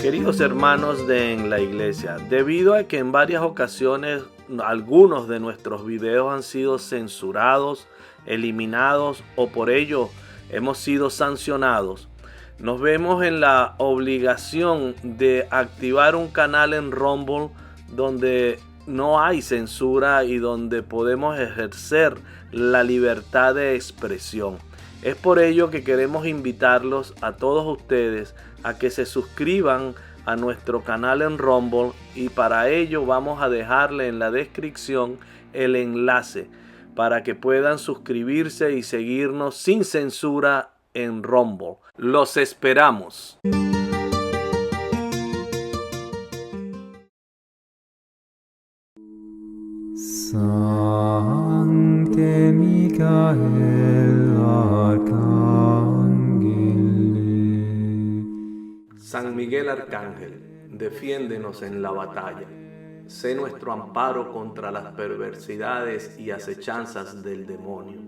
Queridos hermanos de En la Iglesia, debido a que en varias ocasiones algunos de nuestros videos han sido censurados, eliminados o por ello hemos sido sancionados, nos vemos en la obligación de activar un canal en Rumble donde no hay censura y donde podemos ejercer la libertad de expresión. Es por ello que queremos invitarlos a todos ustedes a que se suscriban a nuestro canal en Rumble, y para ello vamos a dejarle en la descripción el enlace para que puedan suscribirse y seguirnos sin censura en Rumble. Los esperamos. Sancte Michael Arcangeli. San Miguel Arcángel, defiéndenos en la batalla. Sé nuestro amparo contra las perversidades y acechanzas del demonio.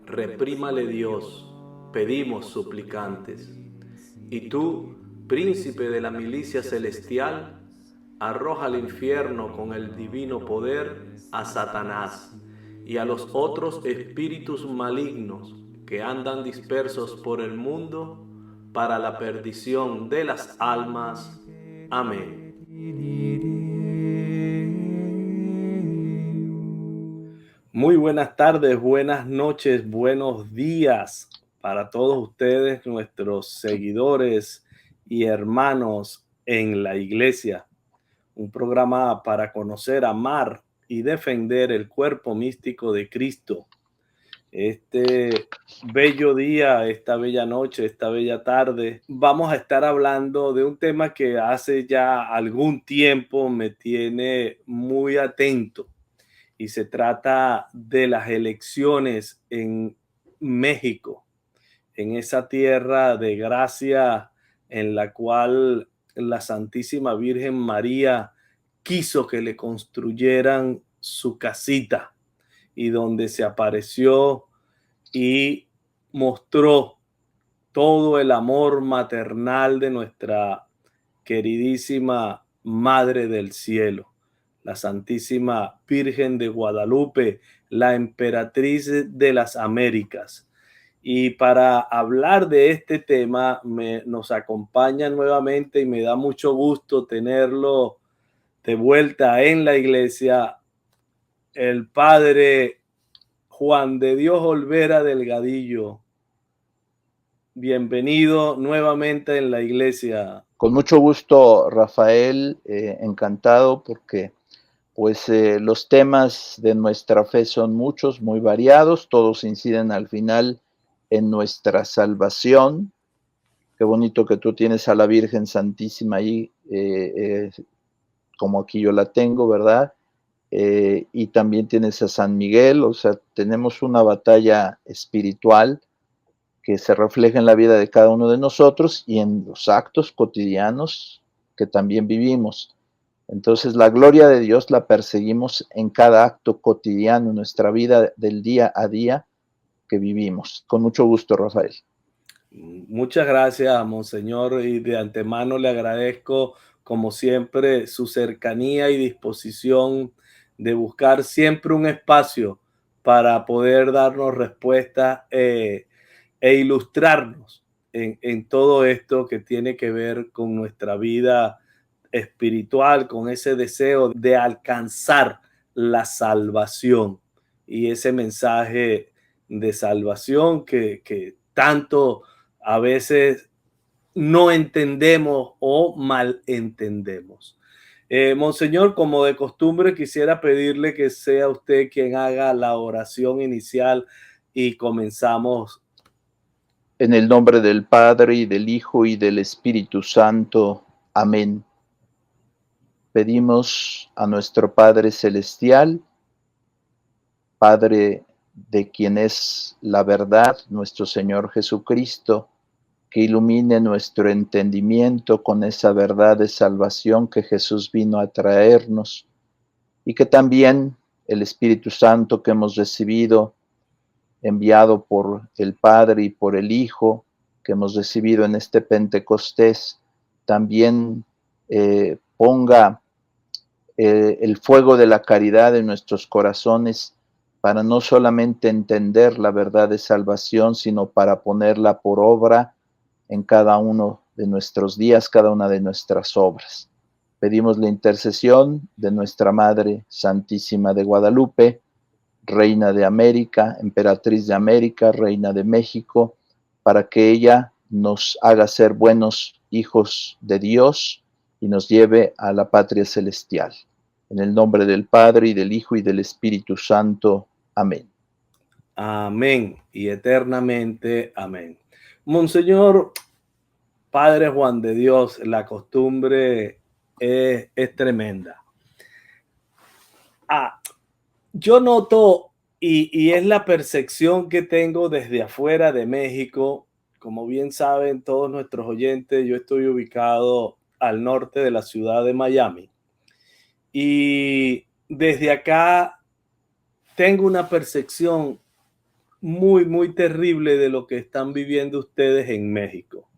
Reprímale Dios, pedimos suplicantes. Y tú, príncipe de la milicia celestial, arroja al infierno con el divino poder a Satanás y a los otros espíritus malignos que andan dispersos por el mundo para la perdición de las almas. Amén. Muy buenas tardes, buenas noches, buenos días para todos ustedes, nuestros seguidores y hermanos en la iglesia. Un programa para conocer, amar y defender el cuerpo místico de Cristo. Este bello día, esta bella noche, esta bella tarde, vamos a estar hablando de un tema que hace ya algún tiempo me tiene muy atento, y se trata de las elecciones en México, en esa tierra de gracia en la cual la Santísima Virgen María quiso que le construyeran su casita, y donde se apareció y mostró todo el amor maternal de nuestra queridísima Madre del Cielo, la Santísima Virgen de Guadalupe, la emperatriz de las Américas. Y para hablar de este tema nos acompaña nuevamente, y me da mucho gusto tenerlo de vuelta en la iglesia, el padre Juan de Dios Olvera Delgadillo. Bienvenido nuevamente en la iglesia. Con mucho gusto, Rafael, encantado porque los temas de nuestra fe son muchos, muy variados, todos inciden al final en nuestra salvación. Qué bonito que tú tienes a la Virgen Santísima ahí, como aquí yo la tengo, ¿verdad? Y también tienes a San Miguel, o sea, tenemos una batalla espiritual que se refleja en la vida de cada uno de nosotros y en los actos cotidianos que también vivimos. Entonces, la gloria de Dios la perseguimos en cada acto cotidiano, en nuestra vida del día a día que vivimos. Con mucho gusto, Rafael. Muchas gracias, Monseñor, y de antemano le agradezco, como siempre, su cercanía y disposición de buscar siempre un espacio para poder darnos respuestas e ilustrarnos en todo esto que tiene que ver con nuestra vida espiritual, con ese deseo de alcanzar la salvación y ese mensaje de salvación que tanto a veces no entendemos o malentendemos. Monseñor, como de costumbre, quisiera pedirle que sea usted quien haga la oración inicial y comenzamos. En el nombre del Padre, y del Hijo, y del Espíritu Santo. Amén. Pedimos a nuestro Padre Celestial, Padre de quien es la verdad, nuestro Señor Jesucristo, que ilumine nuestro entendimiento con esa verdad de salvación que Jesús vino a traernos, y que también el Espíritu Santo que hemos recibido, enviado por el Padre y por el Hijo, que hemos recibido en este Pentecostés, también ponga el fuego de la caridad en nuestros corazones para no solamente entender la verdad de salvación, sino para ponerla por obra en cada uno de nuestros días, cada una de nuestras obras. Pedimos la intercesión de nuestra Madre Santísima de Guadalupe, Reina de América, Emperatriz de América, Reina de México, para que ella nos haga ser buenos hijos de Dios y nos lleve a la patria celestial. En el nombre del Padre, y del Hijo, y del Espíritu Santo. Amén. Amén y eternamente amén. Monseñor Padre Juan de Dios, la costumbre es tremenda. Yo noto, y es la percepción que tengo desde afuera de México, como bien saben todos nuestros oyentes, yo estoy ubicado al norte de la ciudad de Miami. Y desde acá tengo una percepción muy, muy terrible de lo que están viviendo ustedes en México.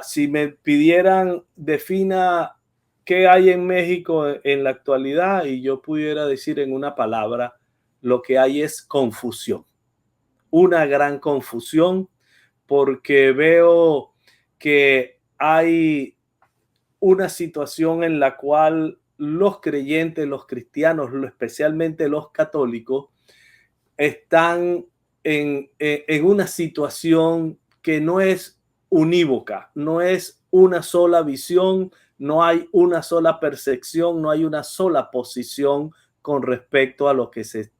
Si me pidieran, defina qué hay en México en la actualidad, y yo pudiera decir en una palabra, lo que hay es confusión. Una gran confusión, porque veo que hay una situación en la cual los creyentes, los cristianos, especialmente los católicos, están en una situación que no es unívoca, no es una sola visión, no hay una sola percepción, no hay una sola posición con respecto a lo que se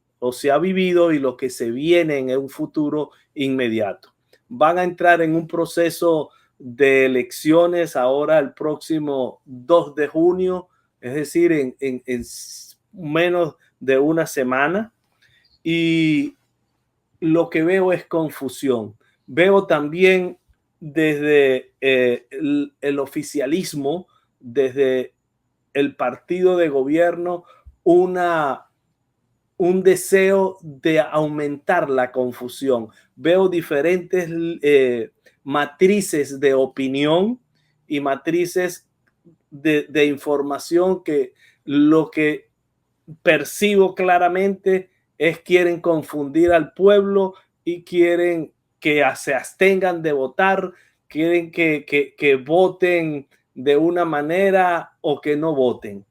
ha vivido y lo que se viene en un futuro inmediato. Van a entrar en un proceso de elecciones ahora el próximo 2 de junio, es decir, en menos de una semana, y lo que veo es confusión. Veo también desde el oficialismo, desde el partido de gobierno, un deseo de aumentar la confusión. Veo diferentes matrices de opinión y matrices de información que lo que percibo claramente es quieren confundir al pueblo y quieren que se abstengan de votar, quieren que voten de una manera o que no voten.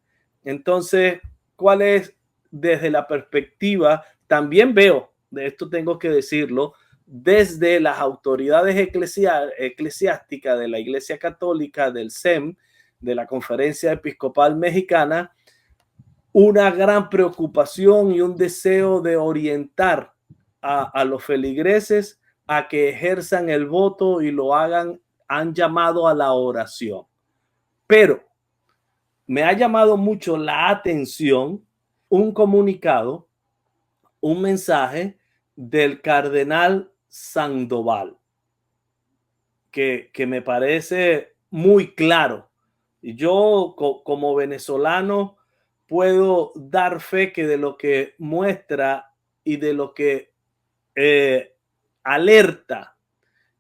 Entonces, ¿cuál es desde la perspectiva? También veo, de esto tengo que decirlo, desde las autoridades eclesiásticas de la Iglesia Católica, del CEM, de la Conferencia Episcopal Mexicana, una gran preocupación y un deseo de orientar a los feligreses a que ejerzan el voto y lo hagan. Han llamado a la oración. Pero me ha llamado mucho la atención un comunicado, un mensaje del cardenal Sandoval, que me parece muy claro. Y yo, como venezolano, puedo dar fe que de lo que muestra y de lo que alerta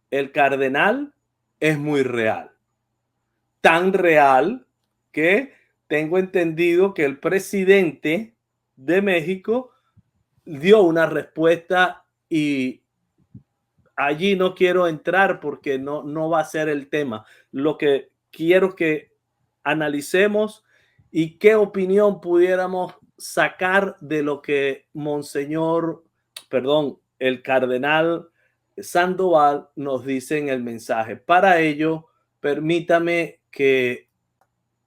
el cardenal es muy real. Tan real que tengo entendido que el presidente de México dio una respuesta, y allí no quiero entrar porque no va a ser el tema. Lo que quiero que analicemos y qué opinión pudiéramos sacar de lo que el cardenal Sandoval nos dice en el mensaje. Para ello, permítame que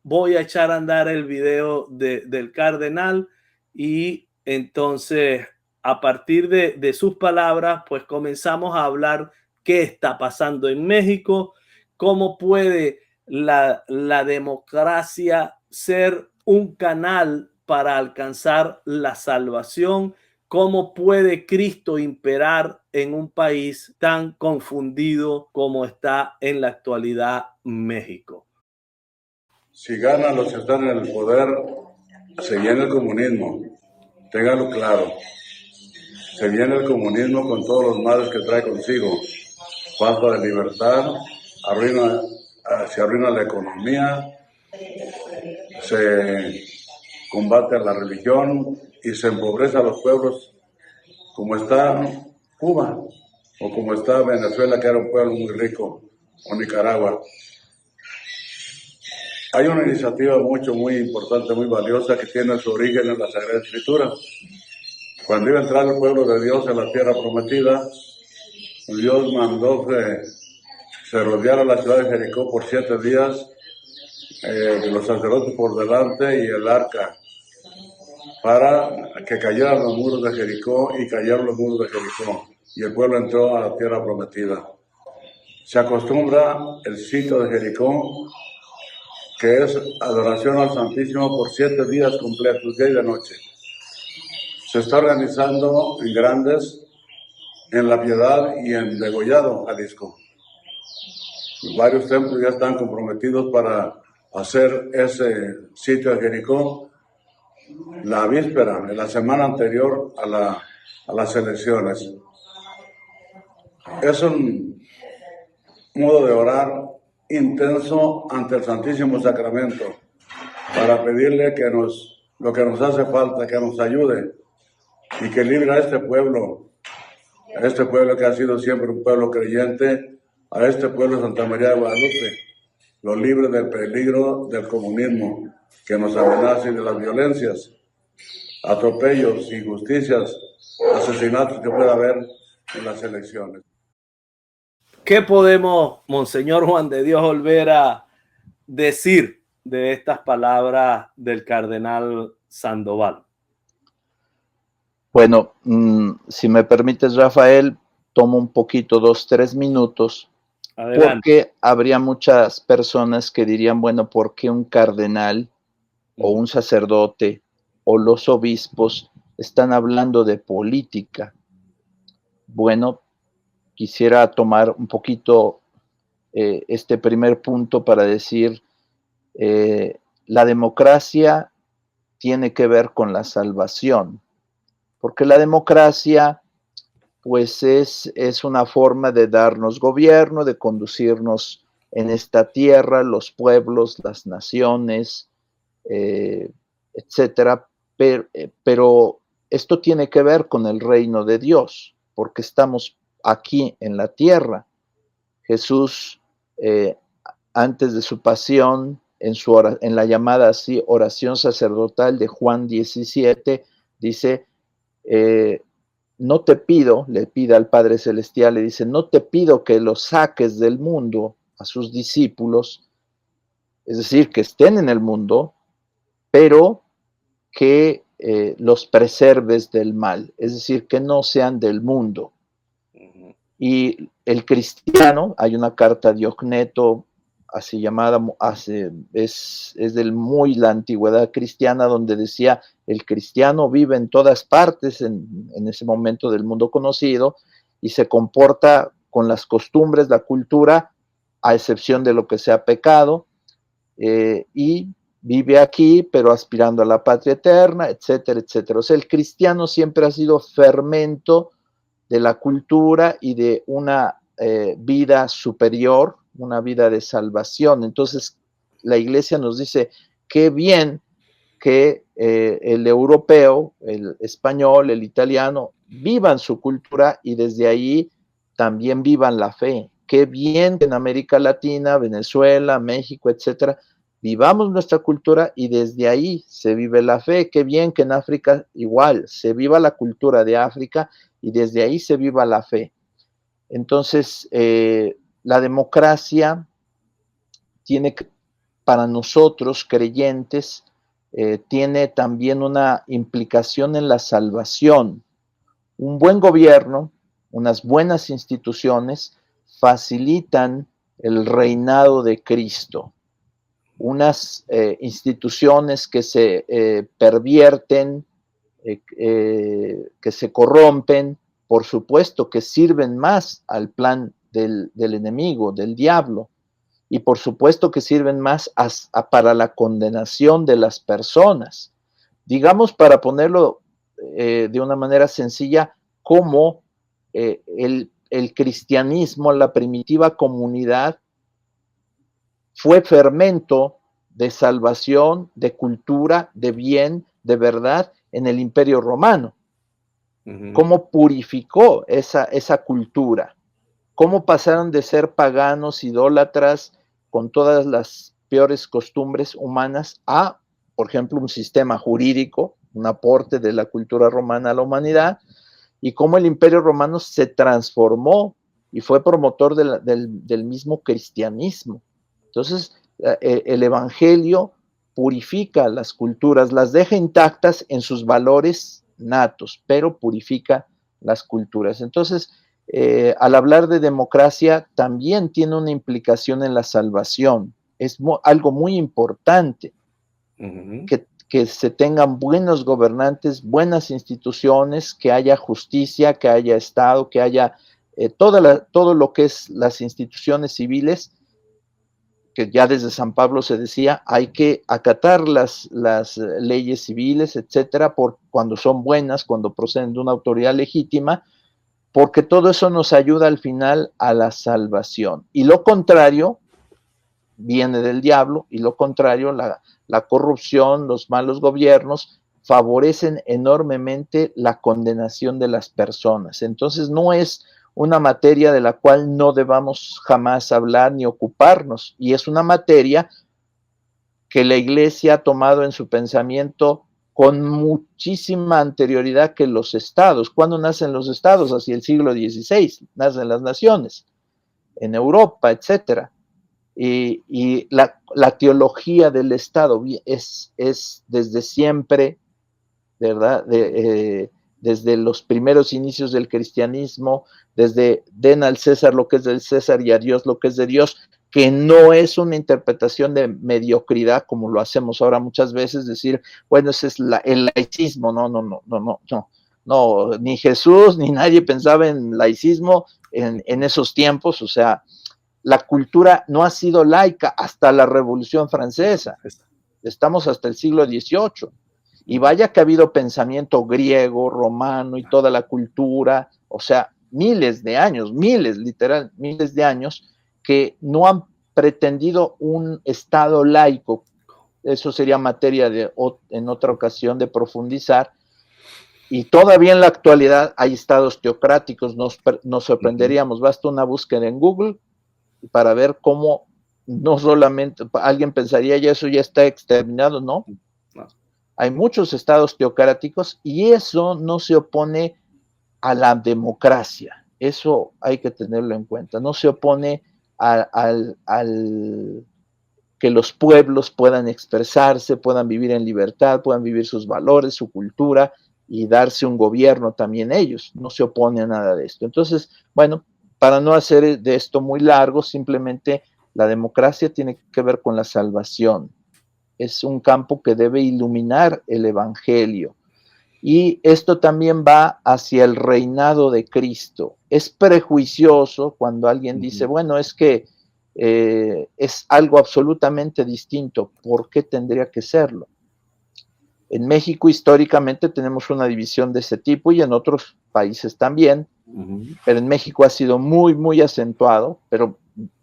voy a echar a andar el video del cardenal, y entonces a partir de sus palabras, pues comenzamos a hablar qué está pasando en México, cómo puede la democracia ser un canal para alcanzar la salvación, cómo puede Cristo imperar en un país tan confundido como está en la actualidad México. Si ganan los que están en el poder, se viene el comunismo, téngalo claro. Se viene el comunismo con todos los males que trae consigo. Falta de libertad, se arruina la economía, se combate la religión y se empobrece a los pueblos, como está Cuba o como está Venezuela, que era un pueblo muy rico, o Nicaragua. Hay una iniciativa muy importante, muy valiosa, que tiene su origen en la Sagrada Escritura. Cuando iba a entrar el pueblo de Dios en la tierra prometida, Dios mandó que se rodeara la ciudad de Jericó por 7 días, los sacerdotes por delante y el arca, para que cayeran los muros de Jericó, y cayeron los muros de Jericó, y el pueblo entró a la tierra prometida. Se acostumbra el sitio de Jericó, que es adoración al Santísimo por 7 días completos, día y de noche. Se está organizando en Grandes, en La Piedad y en Degollado, Jalisco. Varios templos ya están comprometidos para hacer ese sitio de Jericó la víspera, en la semana anterior a las elecciones. Es un modo de orar intenso ante el Santísimo Sacramento, para pedirle que lo que nos hace falta, que nos ayude y que libre a este pueblo que ha sido siempre un pueblo creyente, a este pueblo de Santa María de Guadalupe, lo libre del peligro del comunismo que nos amenaza y de las violencias, atropellos, injusticias, asesinatos que pueda haber en las elecciones. ¿Qué podemos, Monseñor Juan de Dios Olvera, decir de estas palabras del cardenal Sandoval? Bueno, si me permites, Rafael, tomo un poquito, 2-3 minutos. Adelante. Porque habría muchas personas que dirían, bueno, ¿por qué un cardenal o un sacerdote o los obispos están hablando de política? Bueno, quisiera tomar un poquito este primer punto para decir, la democracia tiene que ver con la salvación, porque la democracia pues es una forma de darnos gobierno, de conducirnos en esta tierra, los pueblos, las naciones, etcétera, pero esto tiene que ver con el reino de Dios, porque estamos aquí en la tierra. Jesús, antes de su pasión, en la llamada así oración sacerdotal de Juan 17, dice, no te pido, le pide al Padre Celestial, le dice, no te pido que los saques del mundo a sus discípulos, es decir, que estén en el mundo, pero que los preserves del mal, es decir, que no sean del mundo. Y el cristiano, hay una carta de Diogneto, así llamada, es de la antigüedad cristiana, donde decía, el cristiano vive en todas partes, en ese momento del mundo conocido, y se comporta con las costumbres, la cultura, a excepción de lo que sea pecado, y vive aquí, pero aspirando a la patria eterna, etcétera, etcétera. O sea, el cristiano siempre ha sido fermento de la cultura y de una vida superior, una vida de salvación. Entonces, la Iglesia nos dice, qué bien que el europeo, el español, el italiano, vivan su cultura y desde ahí también vivan la fe. Qué bien que en América Latina, Venezuela, México, etcétera, vivamos nuestra cultura y desde ahí se vive la fe. Qué bien que en África igual se viva la cultura de África y desde ahí se viva la fe. Entonces, la democracia tiene que, para nosotros creyentes, tiene también una implicación en la salvación. Un buen gobierno, unas buenas instituciones facilitan el reinado de Cristo. Unas instituciones que se pervierten, que se corrompen, por supuesto que sirven más al plan del enemigo, del diablo, y por supuesto que sirven más para la condenación de las personas. Digamos, para ponerlo de una manera sencilla, como el cristianismo, la primitiva comunidad, fue fermento de salvación, de cultura, de bien, de verdad en el Imperio Romano. Cómo purificó esa cultura, cómo pasaron de ser paganos, idólatras, con todas las peores costumbres humanas, a, por ejemplo, un sistema jurídico, un aporte de la cultura romana a la humanidad, y cómo el Imperio Romano se transformó y fue promotor del mismo cristianismo. Entonces, el Evangelio purifica las culturas, las deja intactas en sus valores natos, pero purifica las culturas. Entonces, al hablar de democracia, también tiene una implicación en la salvación. Es algo muy importante que se tengan buenos gobernantes, buenas instituciones, que haya justicia, que haya Estado, que haya todo lo que es las instituciones civiles, que ya desde San Pablo se decía, hay que acatar las leyes civiles, etcétera, cuando son buenas, cuando proceden de una autoridad legítima, porque todo eso nos ayuda al final a la salvación. Y lo contrario viene del diablo, y lo contrario, la corrupción, los malos gobiernos, favorecen enormemente la condenación de las personas. Entonces no es una materia de la cual no debamos jamás hablar ni ocuparnos, y es una materia que la Iglesia ha tomado en su pensamiento con muchísima anterioridad que los estados. ¿Cuándo nacen los estados? Hacia el siglo XVI, nacen las naciones, en Europa, etcétera. Y la teología del Estado es desde siempre, ¿verdad? Desde los primeros inicios del cristianismo, desde den al César lo que es del César y a Dios lo que es de Dios, que no es una interpretación de mediocridad como lo hacemos ahora muchas veces, decir, bueno, ese es el laicismo. No, ni Jesús ni nadie pensaba en laicismo en esos tiempos. O sea, la cultura no ha sido laica hasta la Revolución Francesa. Estamos hasta el siglo XVIII. Y vaya que ha habido pensamiento griego, romano y toda la cultura, o sea, miles de años, miles de años, que no han pretendido un Estado laico. Eso sería materia en otra ocasión de profundizar. Y todavía en la actualidad hay estados teocráticos, nos sorprenderíamos. Basta una búsqueda en Google para ver cómo no solamente alguien pensaría ya eso ya está exterminado, ¿no? Hay muchos estados teocráticos y eso no se opone a la democracia. Eso hay que tenerlo en cuenta. No se opone al que los pueblos puedan expresarse, puedan vivir en libertad, puedan vivir sus valores, su cultura y darse un gobierno también ellos. No se opone a nada de esto. Entonces, bueno, para no hacer de esto muy largo, simplemente la democracia tiene que ver con la salvación. Es un campo que debe iluminar el Evangelio. Y esto también va hacia el reinado de Cristo. Es prejuicioso cuando alguien dice, bueno, es que es algo absolutamente distinto. ¿Por qué tendría que serlo? En México históricamente tenemos una división de ese tipo y en otros países también, pero en México ha sido muy, muy acentuado, pero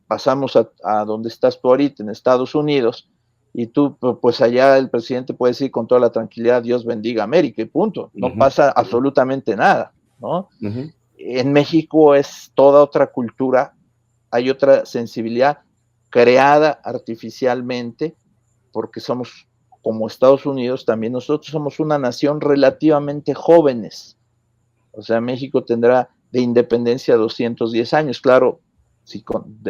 pasamos a donde estás tú ahorita, en Estados Unidos, y tú, pues allá el presidente puede decir con toda la tranquilidad, Dios bendiga América y punto, no pasa absolutamente nada, ¿no? En México es toda otra cultura, hay otra sensibilidad creada artificialmente, porque somos, como Estados Unidos, también nosotros somos una nación relativamente jóvenes. O sea, México tendrá de independencia 210 años. Claro, si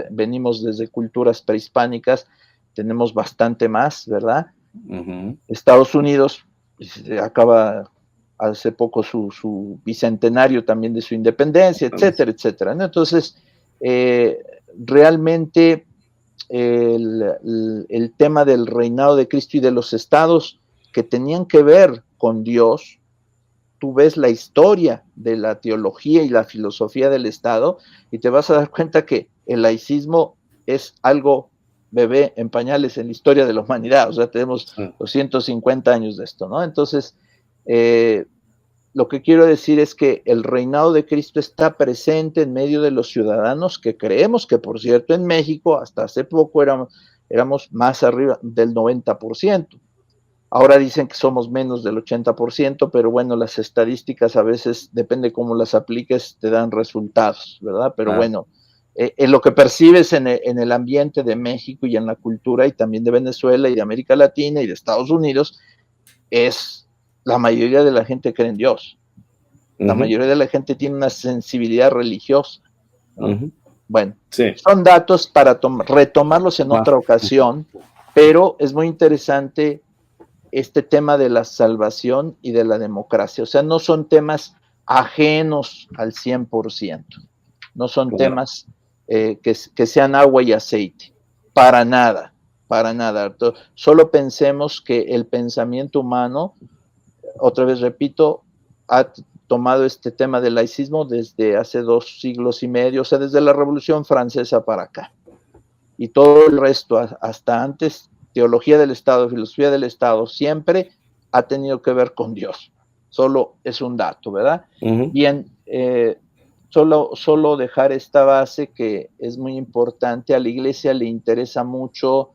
venimos desde culturas prehispánicas, tenemos bastante más, ¿verdad? Estados Unidos acaba hace poco su bicentenario también de su independencia, etcétera, etcétera, ¿no? Entonces, realmente el tema del reinado de Cristo y de los estados que tenían que ver con Dios, tú ves la historia de la teología y la filosofía del Estado y te vas a dar cuenta que el laicismo es algo bebé en pañales en la historia de la humanidad. O sea, tenemos 250 años de esto, ¿no? Entonces, lo que quiero decir es que el reinado de Cristo está presente en medio de los ciudadanos que creemos que, por cierto, en México hasta hace poco éramos más arriba del 90%. Ahora dicen que somos menos del 80%, pero bueno, las estadísticas a veces, depende cómo las apliques, te dan resultados, ¿verdad? Pero bueno, en lo que percibes en el ambiente de México y en la cultura y también de Venezuela y de América Latina y de Estados Unidos, es la mayoría de la gente cree en Dios. La mayoría de la gente tiene una sensibilidad religiosa, ¿no? Bueno, Sí. son datos para retomarlos en otra ocasión, pero es muy interesante este tema de la salvación y de la democracia. O sea, no son temas ajenos al 100%, no son Claro. temas que sean agua y aceite, para nada, para nada. Solo pensemos que el pensamiento humano, otra vez repito, ha tomado este tema del laicismo desde hace 2 siglos y medio, o sea, desde la Revolución Francesa para acá. Y todo el resto, hasta antes, teología del Estado, filosofía del Estado, siempre ha tenido que ver con Dios. Solo es un dato, ¿verdad? Bien, solo dejar esta base que es muy importante. A la Iglesia le interesa mucho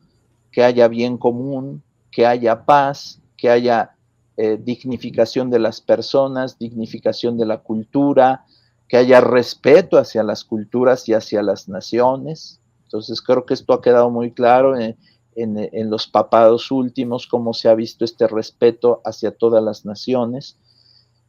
que haya bien común, que haya paz, que haya dignificación de las personas, dignificación de la cultura, que haya respeto hacia las culturas y hacia las naciones. Entonces creo que esto ha quedado muy claro en los papados últimos, cómo se ha visto este respeto hacia todas las naciones.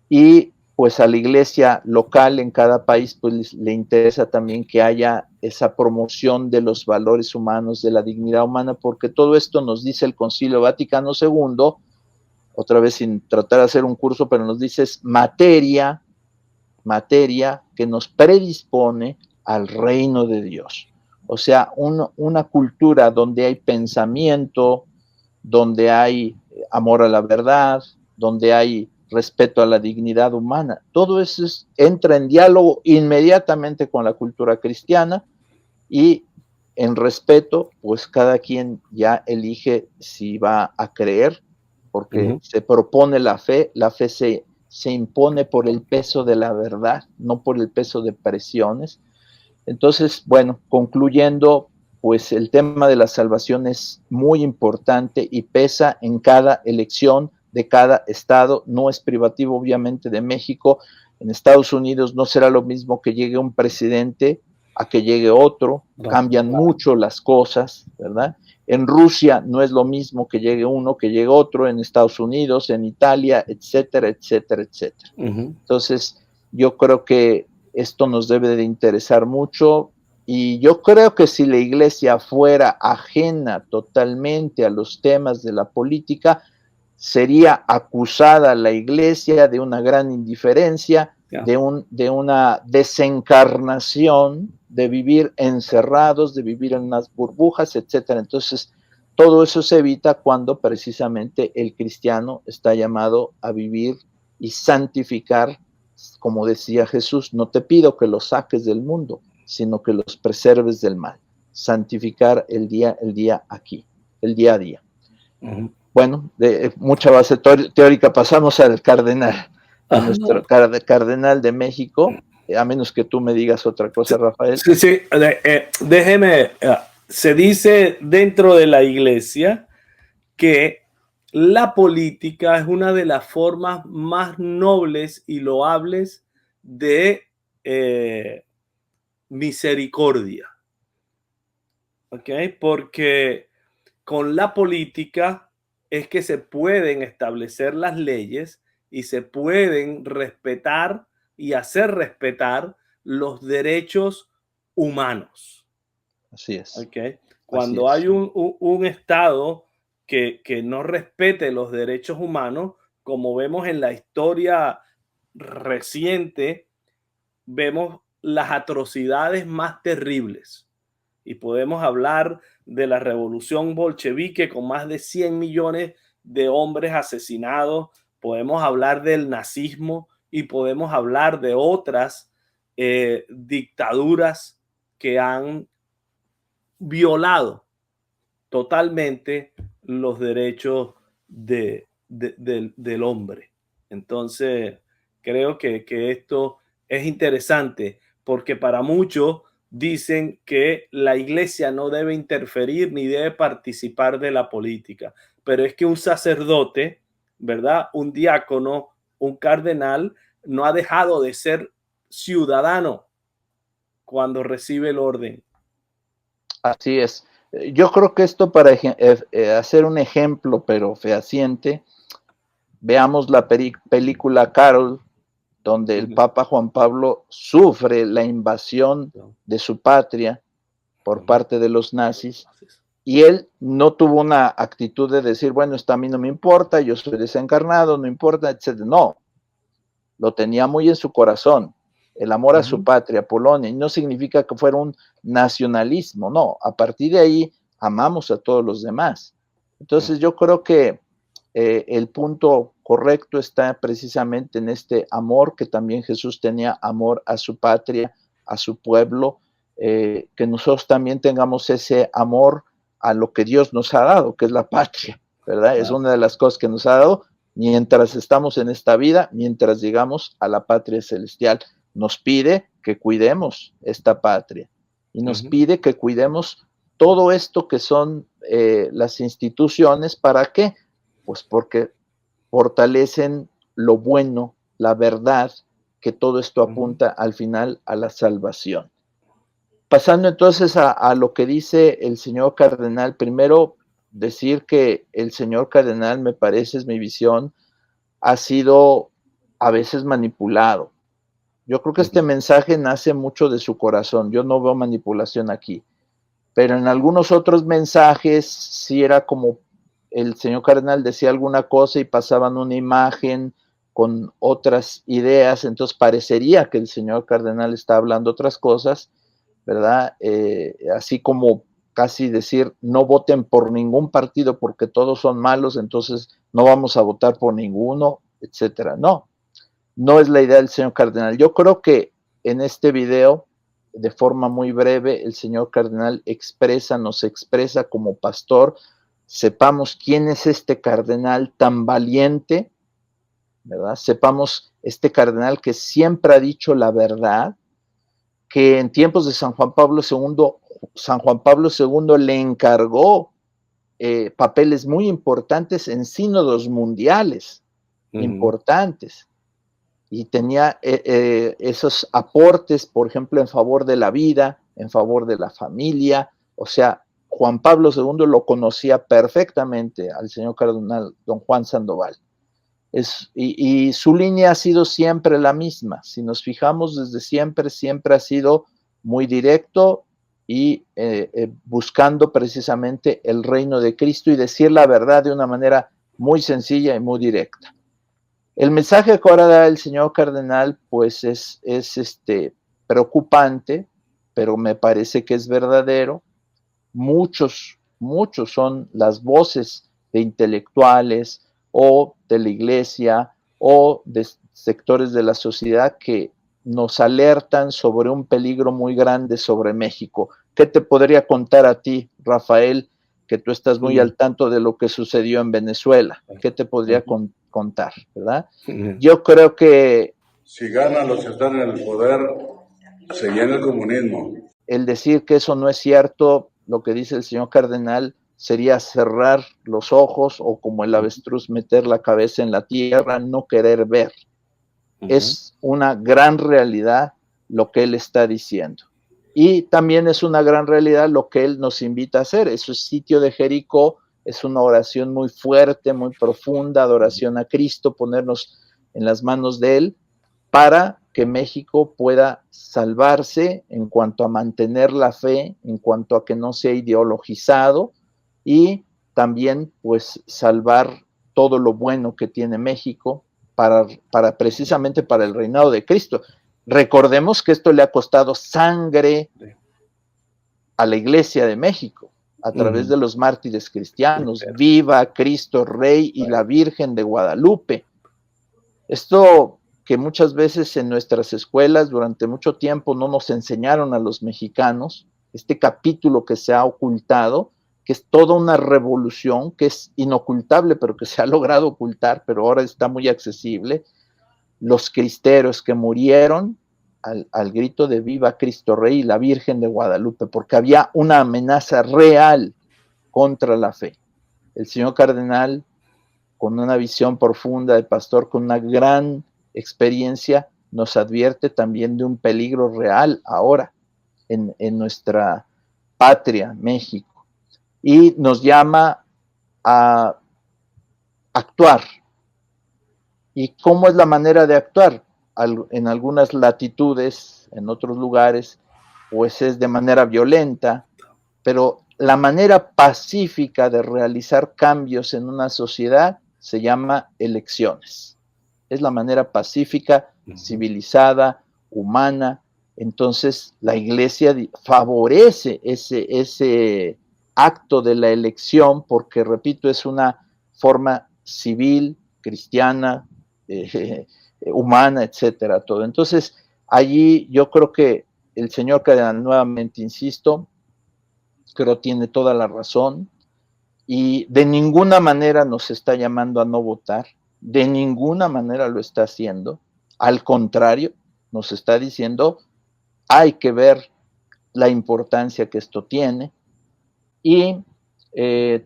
Y pues a la iglesia local en cada país pues le interesa también que haya esa promoción de los valores humanos, de la dignidad humana, porque todo esto nos dice el Concilio Vaticano II, otra vez sin tratar de hacer un curso, pero nos dice es materia que nos predispone al reino de Dios. O sea, una cultura donde hay pensamiento, donde hay amor a la verdad, donde hay respeto a la dignidad humana. Todo eso entra en diálogo inmediatamente con la cultura cristiana y en respeto, pues cada quien ya elige si va a creer, porque se propone la fe se impone por el peso de la verdad, no por el peso de presiones. Entonces, bueno, concluyendo, pues el tema de la salvación es muy importante y pesa en cada elección de cada estado, no es privativo obviamente de México. En Estados Unidos no será lo mismo que llegue un presidente a que llegue otro, cambian mucho las cosas, ¿verdad? En Rusia no es lo mismo que llegue uno que llegue otro, en Estados Unidos, en Italia, etcétera, etcétera, etcétera. Entonces, yo creo que esto nos debe de interesar mucho y yo creo que si la iglesia fuera ajena totalmente a los temas de la política, sería acusada la iglesia de una gran indiferencia, de una desencarnación, de vivir encerrados, de vivir en unas burbujas, etcétera. Entonces, todo eso se evita cuando precisamente el cristiano está llamado a vivir y santificar, como decía Jesús, no te pido que los saques del mundo, sino que los preserves del mal. Santificar el día aquí, el día a día. Bueno, de mucha base teórica pasamos al cardenal, a nuestro cardenal de México, a menos que tú me digas otra cosa, Rafael. Sí, déjeme, se dice dentro de la iglesia que la política es una de las formas más nobles y loables de misericordia. ¿Ok? Porque con la política es que se pueden establecer las leyes y se pueden respetar y hacer respetar los derechos humanos. Así es. ¿Ok? Cuando hay un Estado que no respete los derechos humanos, como vemos en la historia reciente, vemos las atrocidades más terribles. Y podemos hablar de la revolución bolchevique con más de 100 millones de hombres asesinados. Podemos hablar del nazismo y podemos hablar de otras dictaduras que han violado totalmente los derechos del hombre. Entonces, creo que esto es interesante porque para muchos dicen que la iglesia no debe interferir ni debe participar de la política. Pero es que un sacerdote, ¿verdad? Un diácono, un cardenal, no ha dejado de ser ciudadano cuando recibe el orden. Así es. Yo creo que esto para hacer un ejemplo, pero fehaciente, veamos la película Carol, donde el Papa Juan Pablo sufre la invasión de su patria por parte de los nazis, y él no tuvo una actitud de decir, bueno, esto a mí no me importa, yo soy desencarnado, no importa, etc. No, lo tenía muy en su corazón, el amor a su patria, Polonia, y no significa que fuera un nacionalismo, no, a partir de ahí amamos a todos los demás. Entonces yo creo que el punto correcto está precisamente en este amor que también Jesús tenía, amor a su patria, a su pueblo, que nosotros también tengamos ese amor a lo que Dios nos ha dado, que es la patria, ¿verdad? Claro. Es una de las cosas que nos ha dado mientras estamos en esta vida, mientras llegamos a la patria celestial. Nos pide que cuidemos esta patria y nos pide que cuidemos todo esto que son las instituciones. ¿Para qué? Pues porque fortalecen lo bueno, la verdad, que todo esto apunta al final a la salvación. Pasando entonces a lo que dice el señor cardenal, primero decir que el señor cardenal, me parece, es mi visión, ha sido a veces manipulado. Yo creo que este mensaje nace mucho de su corazón, yo no veo manipulación aquí, pero en algunos otros mensajes sí era como el señor cardenal decía alguna cosa y pasaban una imagen con otras ideas, entonces parecería que el señor cardenal está hablando otras cosas, ¿verdad? Así como casi decir, no voten por ningún partido porque todos son malos, entonces no vamos a votar por ninguno, etcétera. No, no es la idea del señor cardenal. Yo creo que en este video, de forma muy breve, el señor cardenal nos expresa como pastor, sepamos quién es este cardenal tan valiente, ¿verdad? Sepamos este cardenal que siempre ha dicho la verdad, que en tiempos de San Juan Pablo II le encargó papeles muy importantes en sínodos mundiales, importantes, y tenía esos aportes, por ejemplo, en favor de la vida, en favor de la familia. O sea, Juan Pablo II lo conocía perfectamente al señor cardenal don Juan Sandoval. Y su línea ha sido siempre la misma. Si nos fijamos desde siempre, siempre ha sido muy directo y buscando precisamente el reino de Cristo y decir la verdad de una manera muy sencilla y muy directa. El mensaje que ahora da el señor cardenal, pues es preocupante, pero me parece que es verdadero. Muchos son las voces de intelectuales o de la iglesia o de sectores de la sociedad que nos alertan sobre un peligro muy grande sobre México. ¿Qué te podría contar a ti, Rafael, que tú estás muy al tanto de lo que sucedió en Venezuela? ¿Qué te podría contar, verdad? Yo creo que si ganan los que están en el poder, se llena el comunismo. El decir que eso no es cierto, lo que dice el señor cardenal, sería cerrar los ojos o como el avestruz meter la cabeza en la tierra, no querer ver. Es una gran realidad lo que él está diciendo. Y también es una gran realidad lo que él nos invita a hacer. Eso es sitio de Jericó, es una oración muy fuerte, muy profunda, adoración a Cristo, ponernos en las manos de él para que México pueda salvarse en cuanto a mantener la fe, en cuanto a que no sea ideologizado y también pues salvar todo lo bueno que tiene México para precisamente para el reinado de Cristo. Recordemos que esto le ha costado sangre a la Iglesia de México a través de los mártires cristianos. Viva Cristo Rey y la Virgen de Guadalupe. Esto que muchas veces en nuestras escuelas durante mucho tiempo no nos enseñaron a los mexicanos, este capítulo que se ha ocultado, que es toda una revolución, que es inocultable, pero que se ha logrado ocultar, pero ahora está muy accesible, los cristeros que murieron al grito de Viva Cristo Rey y la Virgen de Guadalupe, porque había una amenaza real contra la fe. El señor cardenal, con una visión profunda de pastor, con una gran experiencia, nos advierte también de un peligro real ahora en nuestra patria, México, y nos llama a actuar. ¿Y cómo es la manera de actuar? En algunas latitudes, en otros lugares, pues es de manera violenta, pero la manera pacífica de realizar cambios en una sociedad se llama elecciones. Es la manera pacífica, civilizada, humana. Entonces la Iglesia favorece ese acto de la elección porque, repito, es una forma civil, cristiana, humana, etcétera, todo. Entonces, allí yo creo que el señor cardenal, nuevamente insisto, creo tiene toda la razón y de ninguna manera nos está llamando a no votar, de ninguna manera lo está haciendo, al contrario, nos está diciendo hay que ver la importancia que esto tiene y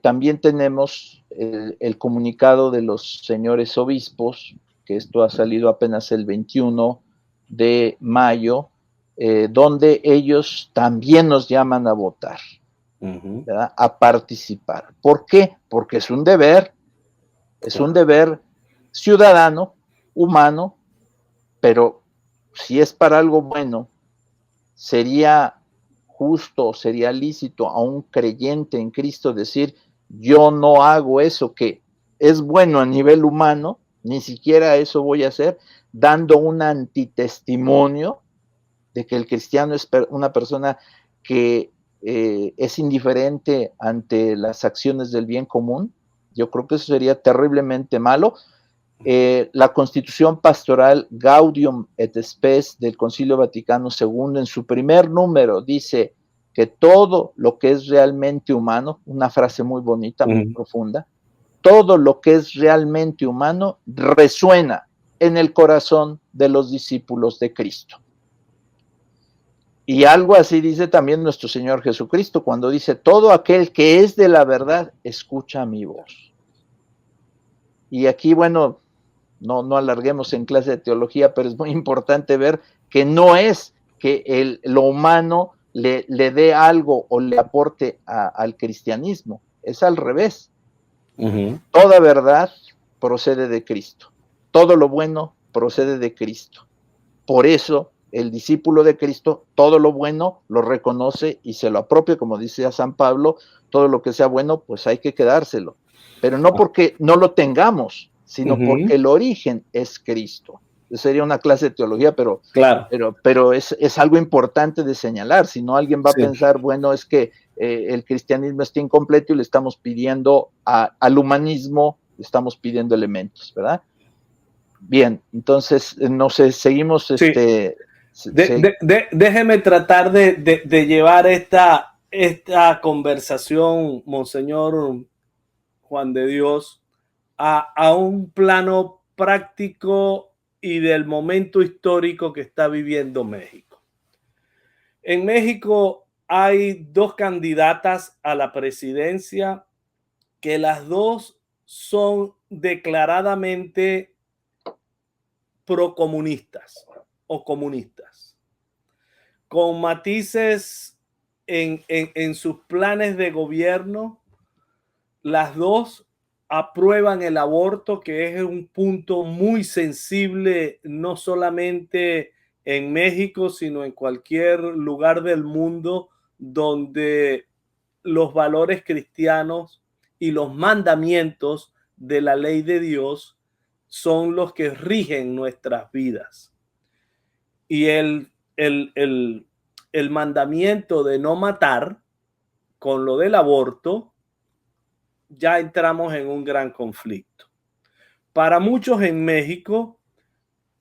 también tenemos el comunicado de los señores obispos, que esto ha salido apenas el 21 de mayo, donde ellos también nos llaman a votar, ¿verdad? A participar. ¿Por qué? Porque es un deber ciudadano, humano, pero si es para algo bueno, sería justo, sería lícito a un creyente en Cristo decir, yo no hago eso que es bueno a nivel humano, ni siquiera eso voy a hacer, dando un antitestimonio de que el cristiano es una persona que es indiferente ante las acciones del bien común. Yo creo que eso sería terriblemente malo. La Constitución Pastoral Gaudium et Spes del Concilio Vaticano II, en su primer número, dice que todo lo que es realmente humano, una frase muy bonita, muy profunda, todo lo que es realmente humano resuena en el corazón de los discípulos de Cristo. Y algo así dice también nuestro Señor Jesucristo cuando dice, todo aquel que es de la verdad, escucha mi voz. Y aquí, bueno, no alarguemos en clase de teología, pero es muy importante ver que no es que lo humano le dé algo o le aporte al cristianismo, es al revés. Toda verdad procede de Cristo, todo lo bueno procede de Cristo. Por eso el discípulo de Cristo, todo lo bueno lo reconoce y se lo apropia, como dice San Pablo, todo lo que sea bueno, pues hay que quedárselo. Pero no porque no lo tengamos, sino porque el origen es Cristo. Sería una clase de teología, pero, claro. pero es algo importante de señalar. Si no, alguien va a pensar, bueno, es que el cristianismo está incompleto y le estamos pidiendo al humanismo, le estamos pidiendo elementos, ¿verdad? Bien, entonces, no sé, seguimos. Sí. Déjeme tratar de llevar esta conversación, Monseñor Juan de Dios, a un plano práctico y del momento histórico que está viviendo México. En México hay dos candidatas a la presidencia que las dos son declaradamente procomunistas o comunistas, con matices en sus planes de gobierno. Las dos aprueban el aborto, que es un punto muy sensible, no solamente en México, sino en cualquier lugar del mundo donde los valores cristianos y los mandamientos de la ley de Dios son los que rigen nuestras vidas. Y el mandamiento de no matar con lo del aborto, ya entramos en un gran conflicto. Para muchos en México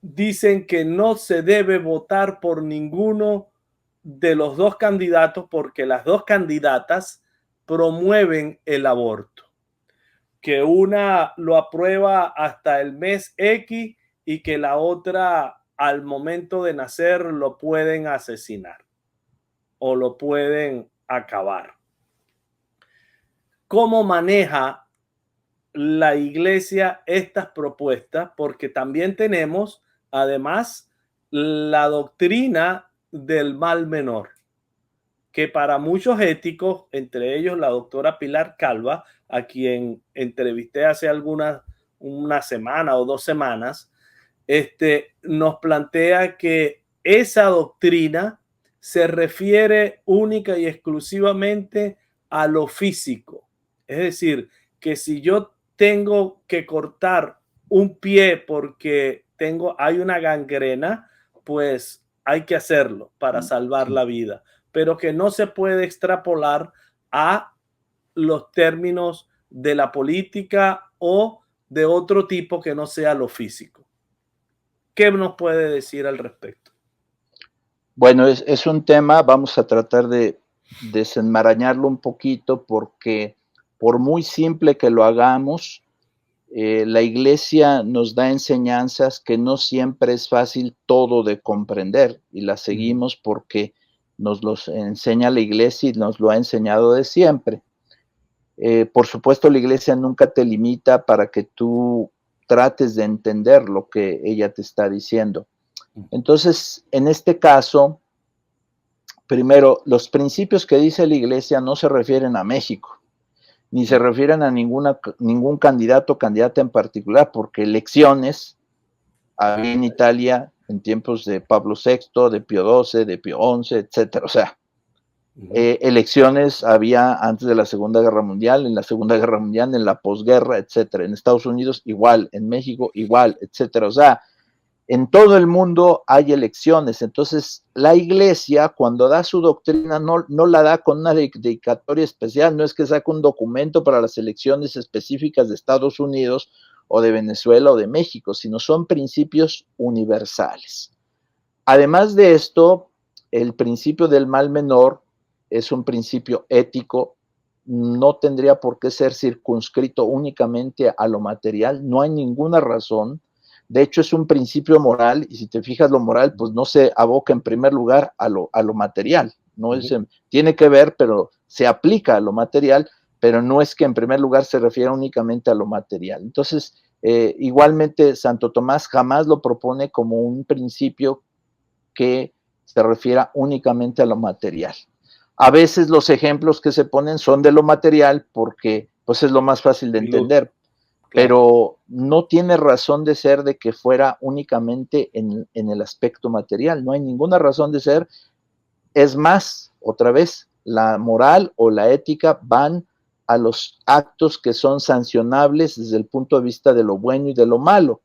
dicen que no se debe votar por ninguno de los dos candidatos porque las dos candidatas promueven el aborto, que una lo aprueba hasta el mes X y que la otra al momento de nacer lo pueden asesinar o lo pueden acabar. ¿Cómo maneja la iglesia estas propuestas? Porque también tenemos, además, la doctrina del mal menor, que para muchos éticos, entre ellos la doctora Pilar Calva, a quien entrevisté hace una semana o 2 semanas, nos plantea que esa doctrina se refiere única y exclusivamente a lo físico. Es decir, que si yo tengo que cortar un pie porque hay una gangrena, pues hay que hacerlo para salvar la vida, pero que no se puede extrapolar a los términos de la política o de otro tipo que no sea lo físico. ¿Qué nos puede decir al respecto? Bueno, es un tema, vamos a tratar de desenmarañarlo un poquito, porque por muy simple que lo hagamos, la iglesia nos da enseñanzas que no siempre es fácil todo de comprender, y las seguimos porque nos los enseña la iglesia y nos lo ha enseñado de siempre. Por supuesto, la iglesia nunca te limita para que tú trates de entender lo que ella te está diciendo. Entonces, en este caso, primero, los principios que dice la iglesia no se refieren a México, ni se refieren a ningún candidato o candidata en particular, porque elecciones había en Italia en tiempos de Pablo VI, de Pío XII, de Pío XI, etcétera. O sea, elecciones había antes de la Segunda Guerra Mundial, en la Segunda Guerra Mundial, en la posguerra, etcétera. En Estados Unidos igual, en México igual, etcétera. O sea, en todo el mundo hay elecciones. Entonces, la iglesia, cuando da su doctrina, no la da con una dedicatoria especial, no es que saque un documento para las elecciones específicas de Estados Unidos o de Venezuela o de México, sino son principios universales. Además de esto, el principio del mal menor es un principio ético, no tendría por qué ser circunscrito únicamente a lo material, no hay ninguna razón. De hecho, es un principio moral, y si te fijas, lo moral pues no se aboca en primer lugar a lo material, no es, tiene que ver, pero se aplica a lo material, pero no es que en primer lugar se refiera únicamente a lo material. Entonces, igualmente Santo Tomás jamás lo propone como un principio que se refiera únicamente a lo material. A veces los ejemplos que se ponen son de lo material porque pues es lo más fácil de entender, pero no tiene razón de ser de que fuera únicamente en el aspecto material, no hay ninguna razón de ser. Es más, otra vez, la moral o la ética van a los actos que son sancionables desde el punto de vista de lo bueno y de lo malo.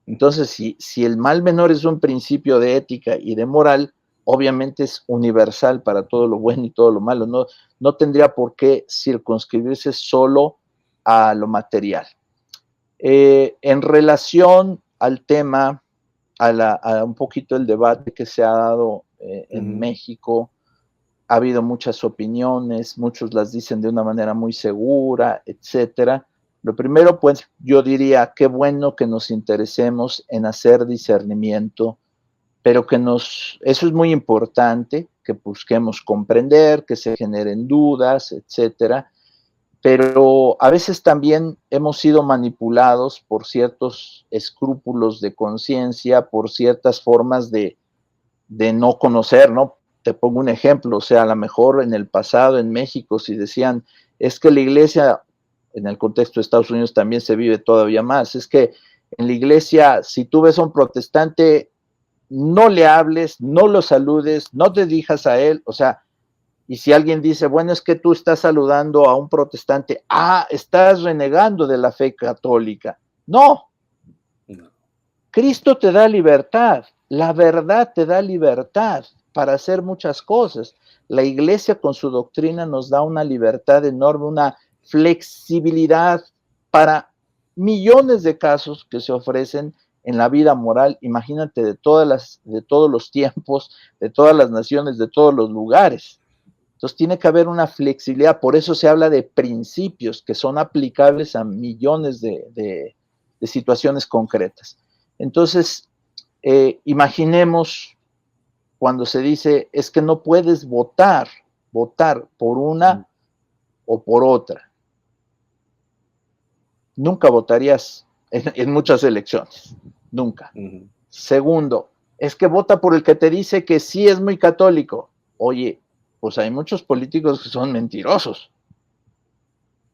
Entonces, si el mal menor es un principio de ética y de moral, obviamente es universal para todo lo bueno y todo lo malo, no tendría por qué circunscribirse solo a lo material. En relación al tema, a un poquito el debate que se ha dado en México, ha habido muchas opiniones, muchos las dicen de una manera muy segura, etcétera. Lo primero, pues, yo diría, qué bueno que nos interesemos en hacer discernimiento, pero eso es muy importante, que busquemos comprender, que se generen dudas, etcétera. Pero a veces también hemos sido manipulados por ciertos escrúpulos de conciencia, por ciertas formas de no conocer, ¿no? Te pongo un ejemplo, o sea, a lo mejor en el pasado en México, si decían, es que la iglesia, en el contexto de Estados Unidos también se vive todavía más, es que en la iglesia, si tú ves a un protestante, no le hables, no lo saludes, no te dirijas a él, o sea, y si alguien dice, bueno, es que tú estás saludando a un protestante, estás renegando de la fe católica. No. Cristo te da libertad, la verdad te da libertad para hacer muchas cosas. La iglesia con su doctrina nos da una libertad enorme, una flexibilidad para millones de casos que se ofrecen en la vida moral. Imagínate de todos los tiempos, de todas las naciones, de todos los lugares. Entonces tiene que haber una flexibilidad, por eso se habla de principios que son aplicables a millones de situaciones concretas. Entonces, Imaginemos cuando se dice, es que no puedes votar por una o por otra. Nunca votarías en muchas elecciones, nunca. Segundo, es que vota por el que te dice que sí es muy católico. Oye, pues hay muchos políticos que son mentirosos.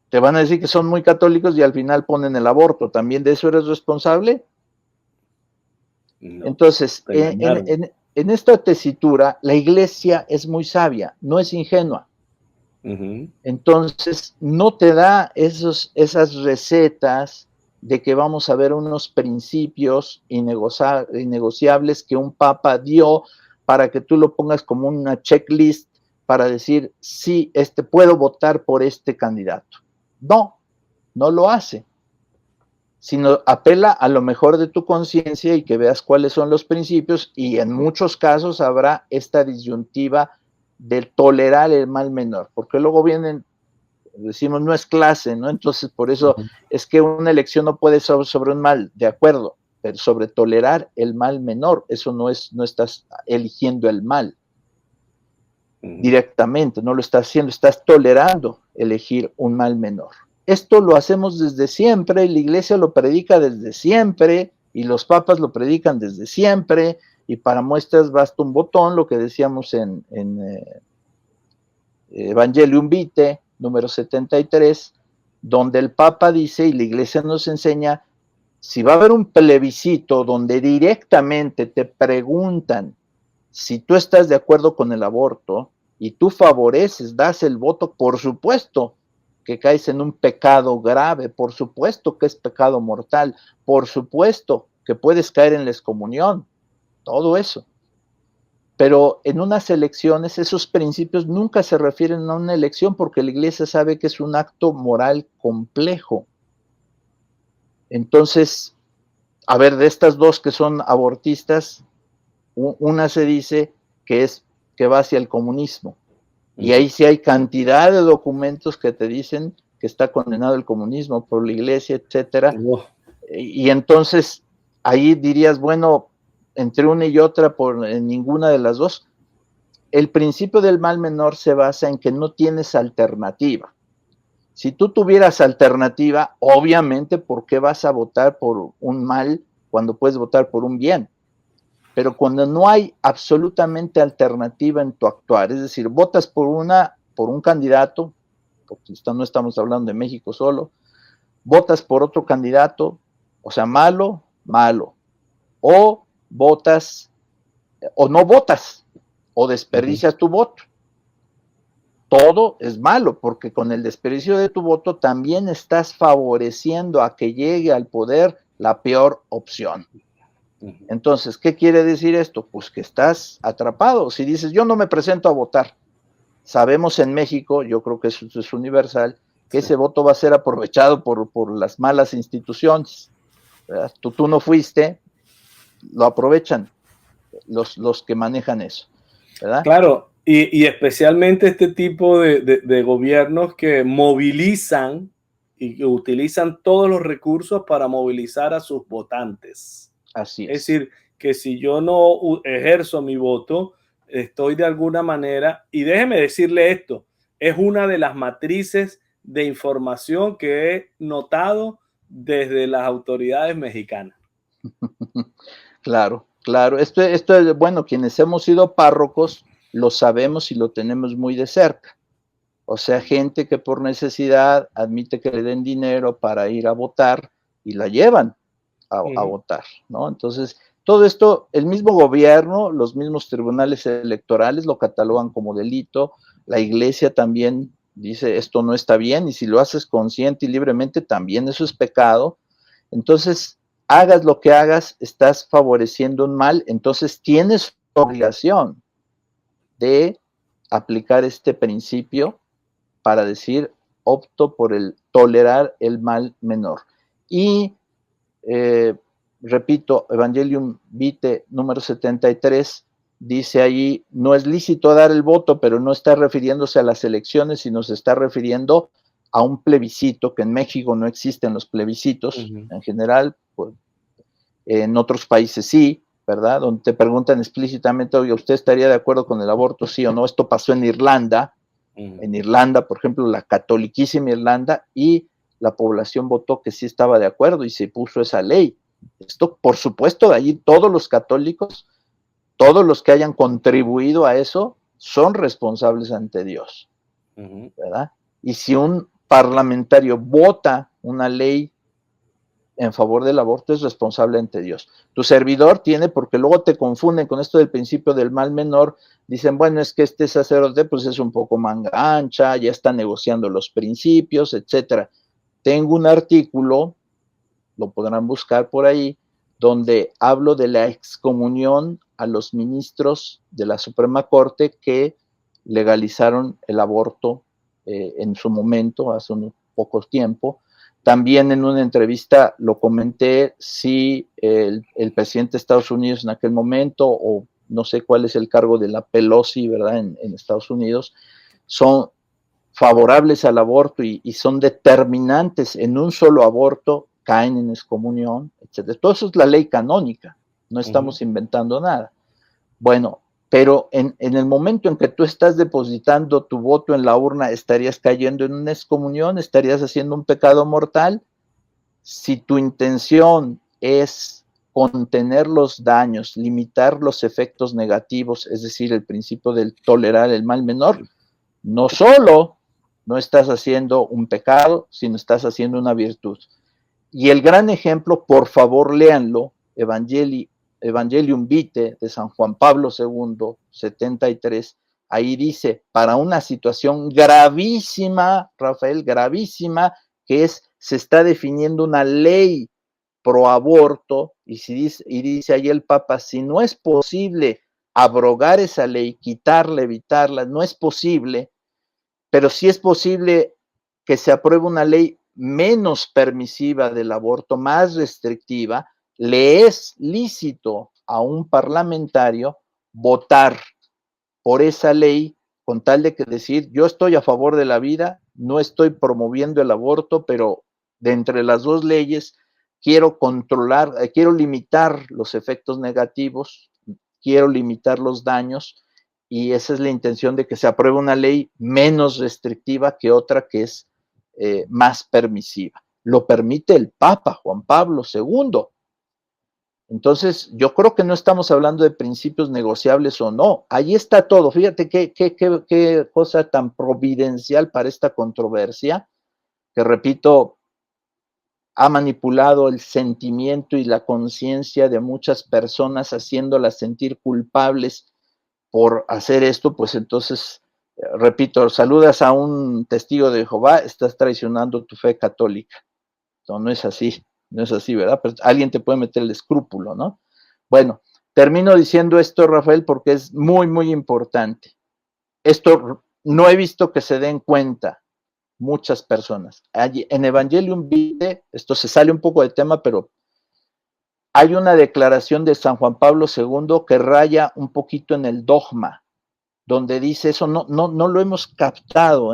Te van a decir que son muy católicos y al final ponen el aborto. ¿También de eso eres responsable? No. Entonces, en esta tesitura, la iglesia es muy sabia, no es ingenua. Entonces, no te da esas recetas de que vamos a ver unos principios innegociables que un papa dio para que tú lo pongas como una checklist para decir, sí, puedo votar por este candidato. No, no lo hace, sino apela a lo mejor de tu conciencia y que veas cuáles son los principios, y en muchos casos habrá esta disyuntiva de tolerar el mal menor, porque luego vienen, decimos, no es clase, ¿no? Entonces, por eso es que una elección no puede ser sobre un mal, de acuerdo, pero sobre tolerar el mal menor, eso no estás eligiendo el mal directamente, no lo estás haciendo, estás tolerando elegir un mal menor. Esto lo hacemos desde siempre, la iglesia lo predica desde siempre, y los papas lo predican desde siempre, y para muestras basta un botón, lo que decíamos en Evangelium Vitae, número 73, donde el papa dice, y la iglesia nos enseña, si va a haber un plebiscito donde directamente te preguntan si tú estás de acuerdo con el aborto, y tú favoreces, das el voto, por supuesto que caes en un pecado grave, por supuesto que es pecado mortal, por supuesto que puedes caer en la excomunión, todo eso. Pero en unas elecciones esos principios nunca se refieren a una elección, porque la iglesia sabe que es un acto moral complejo. Entonces, a ver, de estas dos que son abortistas, una se dice que va hacia el comunismo. Y ahí sí hay cantidad de documentos que te dicen que está condenado el comunismo por la iglesia, etcétera. Y entonces ahí dirías, bueno, entre una y otra, en ninguna de las dos. El principio del mal menor se basa en que no tienes alternativa. Si tú tuvieras alternativa, obviamente, ¿por qué vas a votar por un mal cuando puedes votar por un bien? Pero cuando no hay absolutamente alternativa en tu actuar, es decir, votas por un candidato, porque no estamos hablando de México solo, votas por otro candidato, o sea, malo, o votas, o no votas, o desperdicias tu voto. Todo es malo, porque con el desperdicio de tu voto también estás favoreciendo a que llegue al poder la peor opción. Entonces, ¿qué quiere decir esto? Pues que estás atrapado. Si dices, yo no me presento a votar, sabemos en México, yo creo que eso es universal, que ese voto va a ser aprovechado por las malas instituciones. Tú no fuiste, lo aprovechan los que manejan eso, ¿verdad? Claro, y especialmente este tipo de gobiernos que movilizan y que utilizan todos los recursos para movilizar a sus votantes. Así es. Es decir, que si yo no ejerzo mi voto, estoy de alguna manera, y déjeme decirle esto, es una de las matrices de información que he notado desde las autoridades mexicanas. Claro. Esto es, bueno, quienes hemos sido párrocos lo sabemos y lo tenemos muy de cerca. O sea, gente que por necesidad admite que le den dinero para ir a votar y la llevan a votar, ¿no? Entonces, todo esto, el mismo gobierno, los mismos tribunales electorales lo catalogan como delito, la iglesia también dice esto no está bien, y si lo haces consciente y libremente también eso es pecado. Entonces, hagas lo que hagas, estás favoreciendo un mal, entonces tienes obligación de aplicar este principio para decir, opto por el tolerar el mal menor. Y repito, Evangelium Vitae número 73 dice allí, no es lícito dar el voto, pero no está refiriéndose a las elecciones, sino se está refiriendo a un plebiscito, que en México no existen los plebiscitos en general, pues, en otros países sí, ¿verdad? Donde te preguntan explícitamente, oye, ¿usted estaría de acuerdo con el aborto, sí o no? Esto pasó en Irlanda. En Irlanda, por ejemplo, la catoliquísima Irlanda, y la población votó que sí estaba de acuerdo y se puso esa ley. Esto, por supuesto, de allí todos los católicos, todos los que hayan contribuido a eso, son responsables ante Dios, ¿verdad? Y si un parlamentario vota una ley en favor del aborto, es responsable ante Dios. Tu servidor tiene, porque luego te confunden con esto del principio del mal menor, dicen, bueno, es que este sacerdote pues es un poco manga ancha, ya está negociando los principios, etcétera. Tengo un artículo, lo podrán buscar por ahí, donde hablo de la excomunión a los ministros de la Suprema Corte que legalizaron el aborto en su momento, hace un poco tiempo. También en una entrevista lo comenté, si el presidente de Estados Unidos en aquel momento, o no sé cuál es el cargo de la Pelosi, ¿verdad?, en Estados Unidos, son favorables al aborto y son determinantes en un solo aborto, caen en excomunión, etc. Todo eso es la ley canónica, no estamos inventando nada. Bueno, pero en el momento en que tú estás depositando tu voto en la urna, ¿estarías cayendo en una excomunión? ¿Estarías haciendo un pecado mortal? Si tu intención es contener los daños, limitar los efectos negativos, es decir, el principio del tolerar el mal menor, no solo no estás haciendo un pecado, sino estás haciendo una virtud. Y el gran ejemplo, por favor léanlo, Evangelium Vitae de San Juan Pablo II, 73, ahí dice, para una situación gravísima, Rafael, gravísima, que es, se está definiendo una ley pro aborto, y dice ahí el Papa, si no es posible abrogar esa ley, quitarla, evitarla, no es posible, pero sí es posible que se apruebe una ley menos permisiva del aborto, más restrictiva, le es lícito a un parlamentario votar por esa ley con tal de que decir, yo estoy a favor de la vida, no estoy promoviendo el aborto, pero de entre las dos leyes quiero controlar, quiero limitar los efectos negativos, quiero limitar los daños, y esa es la intención de que se apruebe una ley menos restrictiva que otra que es más permisiva. Lo permite el Papa Juan Pablo II. Entonces, yo creo que no estamos hablando de principios negociables o no. Ahí está todo. Fíjate qué cosa tan providencial para esta controversia, que repito, ha manipulado el sentimiento y la conciencia de muchas personas, haciéndolas sentir culpables por hacer esto. Pues entonces, repito, saludas a un testigo de Jehová, estás traicionando tu fe católica. No es así. No es así, ¿verdad? Pero alguien te puede meter el escrúpulo, ¿no? Bueno, termino diciendo esto, Rafael, porque es muy, muy importante. Esto no he visto que se den cuenta muchas personas. En Evangelium Vitae, esto se sale un poco de tema, pero hay una declaración de San Juan Pablo II que raya un poquito en el dogma, donde dice eso, no lo hemos captado,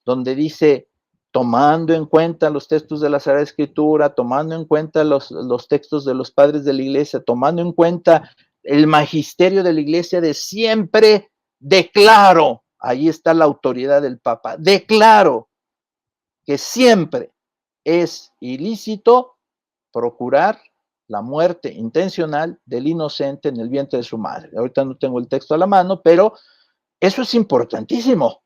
donde dice, tomando en cuenta los textos de la Sagrada Escritura, tomando en cuenta los textos de los padres de la Iglesia, tomando en cuenta el magisterio de la Iglesia de siempre, declaro, ahí está la autoridad del Papa, declaro que siempre es ilícito procurar la muerte intencional del inocente en el vientre de su madre. Ahorita no tengo el texto a la mano, pero eso es importantísimo.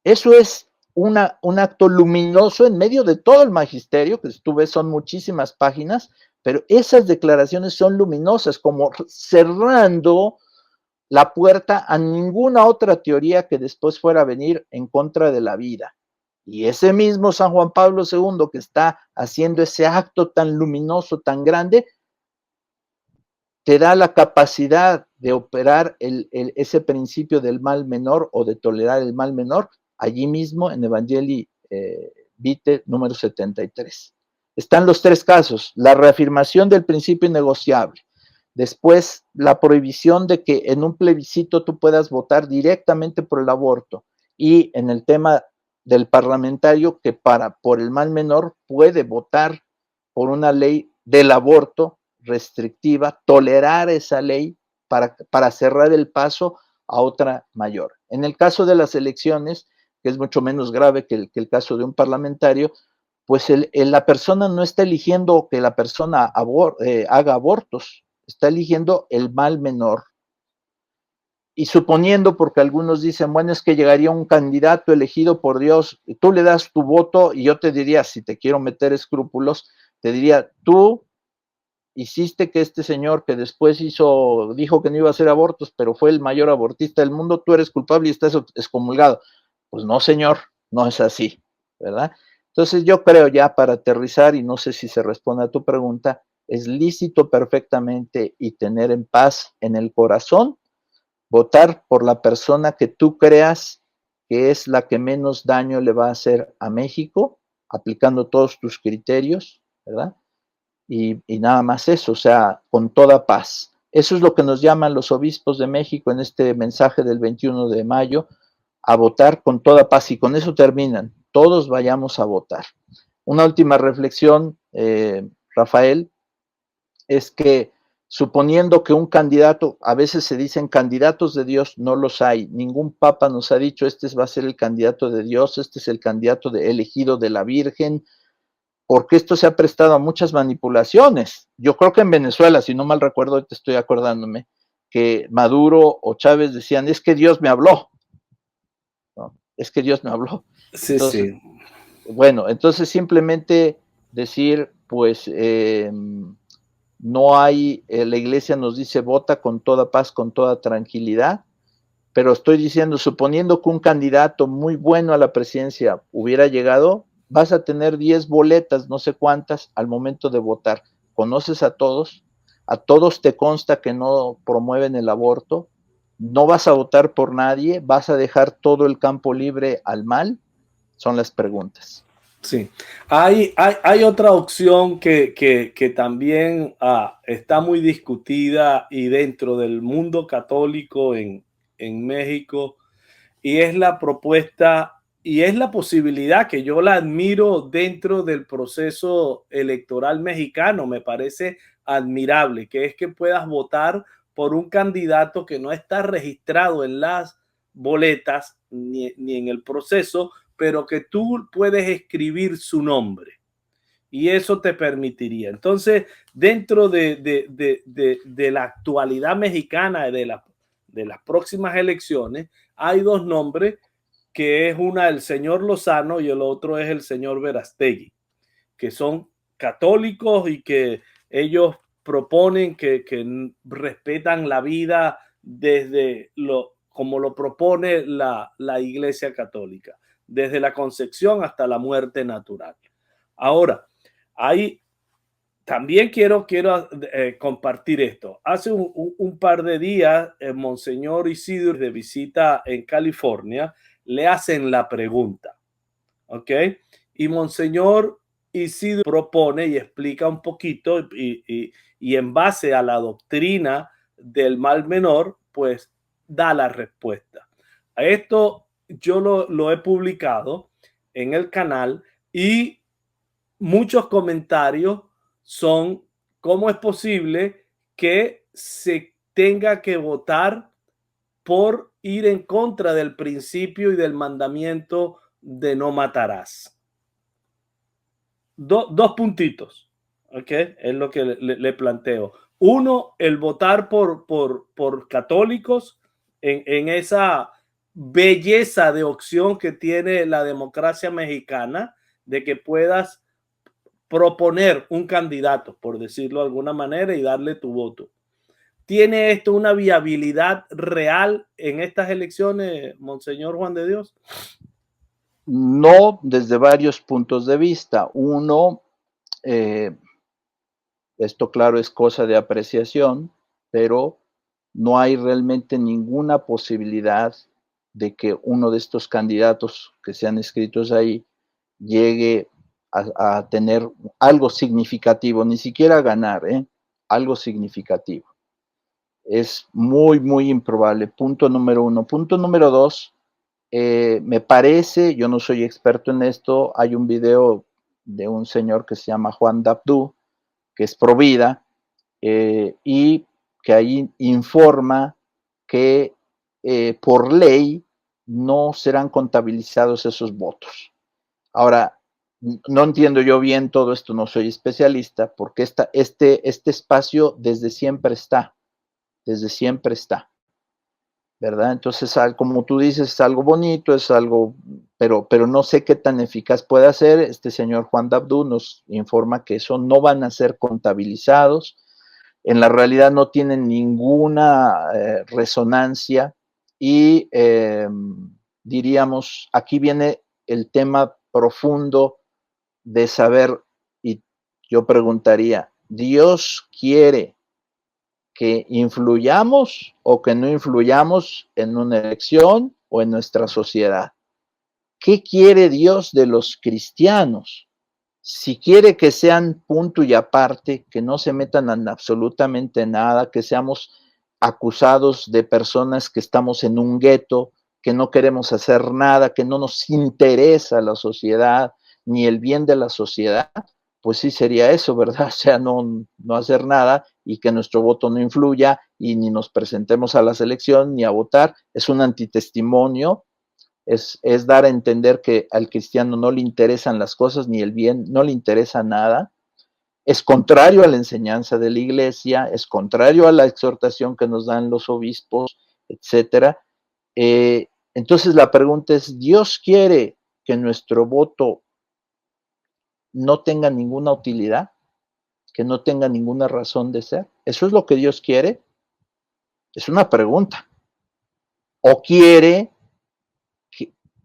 Eso es un acto luminoso en medio de todo el magisterio, que tú ves son muchísimas páginas, pero esas declaraciones son luminosas, como cerrando la puerta a ninguna otra teoría que después fuera a venir en contra de la vida. Y ese mismo San Juan Pablo II que está haciendo ese acto tan luminoso, tan grande, te da la capacidad de operar ese principio del mal menor o de tolerar el mal menor allí mismo en Evangelii Vitae número 73. Están los tres casos: la reafirmación del principio innegociable, después la prohibición de que en un plebiscito tú puedas votar directamente por el aborto, y en el tema del parlamentario que por el mal menor puede votar por una ley del aborto restrictiva, tolerar esa ley para cerrar el paso a otra mayor. En el caso de las elecciones, que es mucho menos grave que el caso de un parlamentario, pues la persona no está eligiendo que la persona haga abortos, está eligiendo el mal menor. Y suponiendo, porque algunos dicen, bueno, es que llegaría un candidato elegido por Dios, y tú le das tu voto, y yo te diría, si te quiero meter escrúpulos, te diría, tú hiciste que este señor que después dijo que no iba a hacer abortos, pero fue el mayor abortista del mundo, tú eres culpable y estás excomulgado. Pues no, señor, no es así, ¿verdad? Entonces yo creo, ya para aterrizar, y no sé si se responde a tu pregunta, es lícito perfectamente y tener en paz en el corazón, votar por la persona que tú creas que es la que menos daño le va a hacer a México, aplicando todos tus criterios, ¿verdad? Y nada más eso, o sea, con toda paz. Eso es lo que nos llaman los obispos de México en este mensaje del 21 de mayo, a votar con toda paz, y con eso terminan, todos vayamos a votar. Una última reflexión, Rafael, es que suponiendo que un candidato, a veces se dicen candidatos de Dios, no los hay, ningún papa nos ha dicho, este va a ser el candidato de Dios, este es el candidato elegido de la Virgen, porque esto se ha prestado a muchas manipulaciones. Yo creo que en Venezuela, si no mal recuerdo, ahorita estoy acordándome, que Maduro o Chávez decían, es que Dios me habló, ¿no? Es que Dios me habló. Sí, Entonces, sí. bueno, entonces simplemente decir, pues, no hay, la iglesia nos dice, vota con toda paz, con toda tranquilidad, pero estoy diciendo, suponiendo que un candidato muy bueno a la presidencia hubiera llegado, vas a tener 10 boletas, no sé cuántas, al momento de votar. Conoces a todos te consta que no promueven el aborto, no vas a votar por nadie, vas a dejar todo el campo libre al mal, son las preguntas. Sí, hay otra opción que también está muy discutida y dentro del mundo católico en México, y es la propuesta y es la posibilidad que yo la admiro dentro del proceso electoral mexicano. Me parece admirable, que es que puedas votar por un candidato que no está registrado en las boletas ni en el proceso, pero que tú puedes escribir su nombre y eso te permitiría. Entonces, dentro de la actualidad mexicana, de las próximas elecciones, hay dos nombres, que es una el señor Lozano y el otro es el señor Verástegui, que son católicos y que ellos proponen que respetan la vida como lo propone la Iglesia Católica, desde la concepción hasta la muerte natural. Ahora, también quiero compartir esto. Hace un par de días, Monseñor Isidro, de visita en California, le hacen la pregunta, ¿ok? Y Monseñor Isidro propone y explica un poquito y en base a la doctrina del mal menor, pues da la respuesta. A esto yo lo he publicado en el canal y muchos comentarios son cómo es posible que se tenga que votar por ir en contra del principio y del mandamiento de no matarás. Dos puntitos, ¿ok? Es lo que le planteo. Uno, el votar por católicos en esa belleza de opción que tiene la democracia mexicana, de que puedas proponer un candidato, por decirlo de alguna manera, y darle tu voto. ¿Tiene esto una viabilidad real en estas elecciones, Monseñor Juan de Dios? No, desde varios puntos de vista. Uno, esto claro es cosa de apreciación, pero no hay realmente ninguna posibilidad de que uno de estos candidatos que sean escritos ahí llegue a tener algo significativo, ni siquiera a ganar, algo significativo. Es muy, muy improbable. Punto número uno. Punto número dos, me parece, yo no soy experto en esto, hay un video de un señor que se llama Juan Dabdú, que es pro vida, y que ahí informa que por ley no serán contabilizados esos votos. Ahora, no entiendo yo bien todo esto, no soy especialista, porque este espacio desde siempre está, ¿verdad? Entonces, como tú dices, es algo bonito, es algo, pero no sé qué tan eficaz puede ser. Este señor Juan Dabdú nos informa que eso no van a ser contabilizados, en la realidad no tienen ninguna resonancia y diríamos, aquí viene el tema profundo de saber, y yo preguntaría, ¿Dios quiere que influyamos o que no influyamos en una elección o en nuestra sociedad? ¿Qué quiere Dios de los cristianos? Si quiere que sean punto y aparte, que no se metan en absolutamente nada, que seamos acusados de personas que estamos en un gueto, que no queremos hacer nada, que no nos interesa la sociedad ni el bien de la sociedad, pues sí sería eso, ¿verdad? O sea, no hacer nada y que nuestro voto no influya y ni nos presentemos a la elección ni a votar. Es un antitestimonio. Es dar a entender que al cristiano no le interesan las cosas ni el bien, no le interesa nada. Es contrario a la enseñanza de la iglesia, es contrario a la exhortación que nos dan los obispos, etcétera. Entonces la pregunta es, ¿Dios quiere que nuestro voto no tenga ninguna utilidad, que no tenga ninguna razón de ser? ¿Eso es lo que Dios quiere? Es una pregunta. ¿O quiere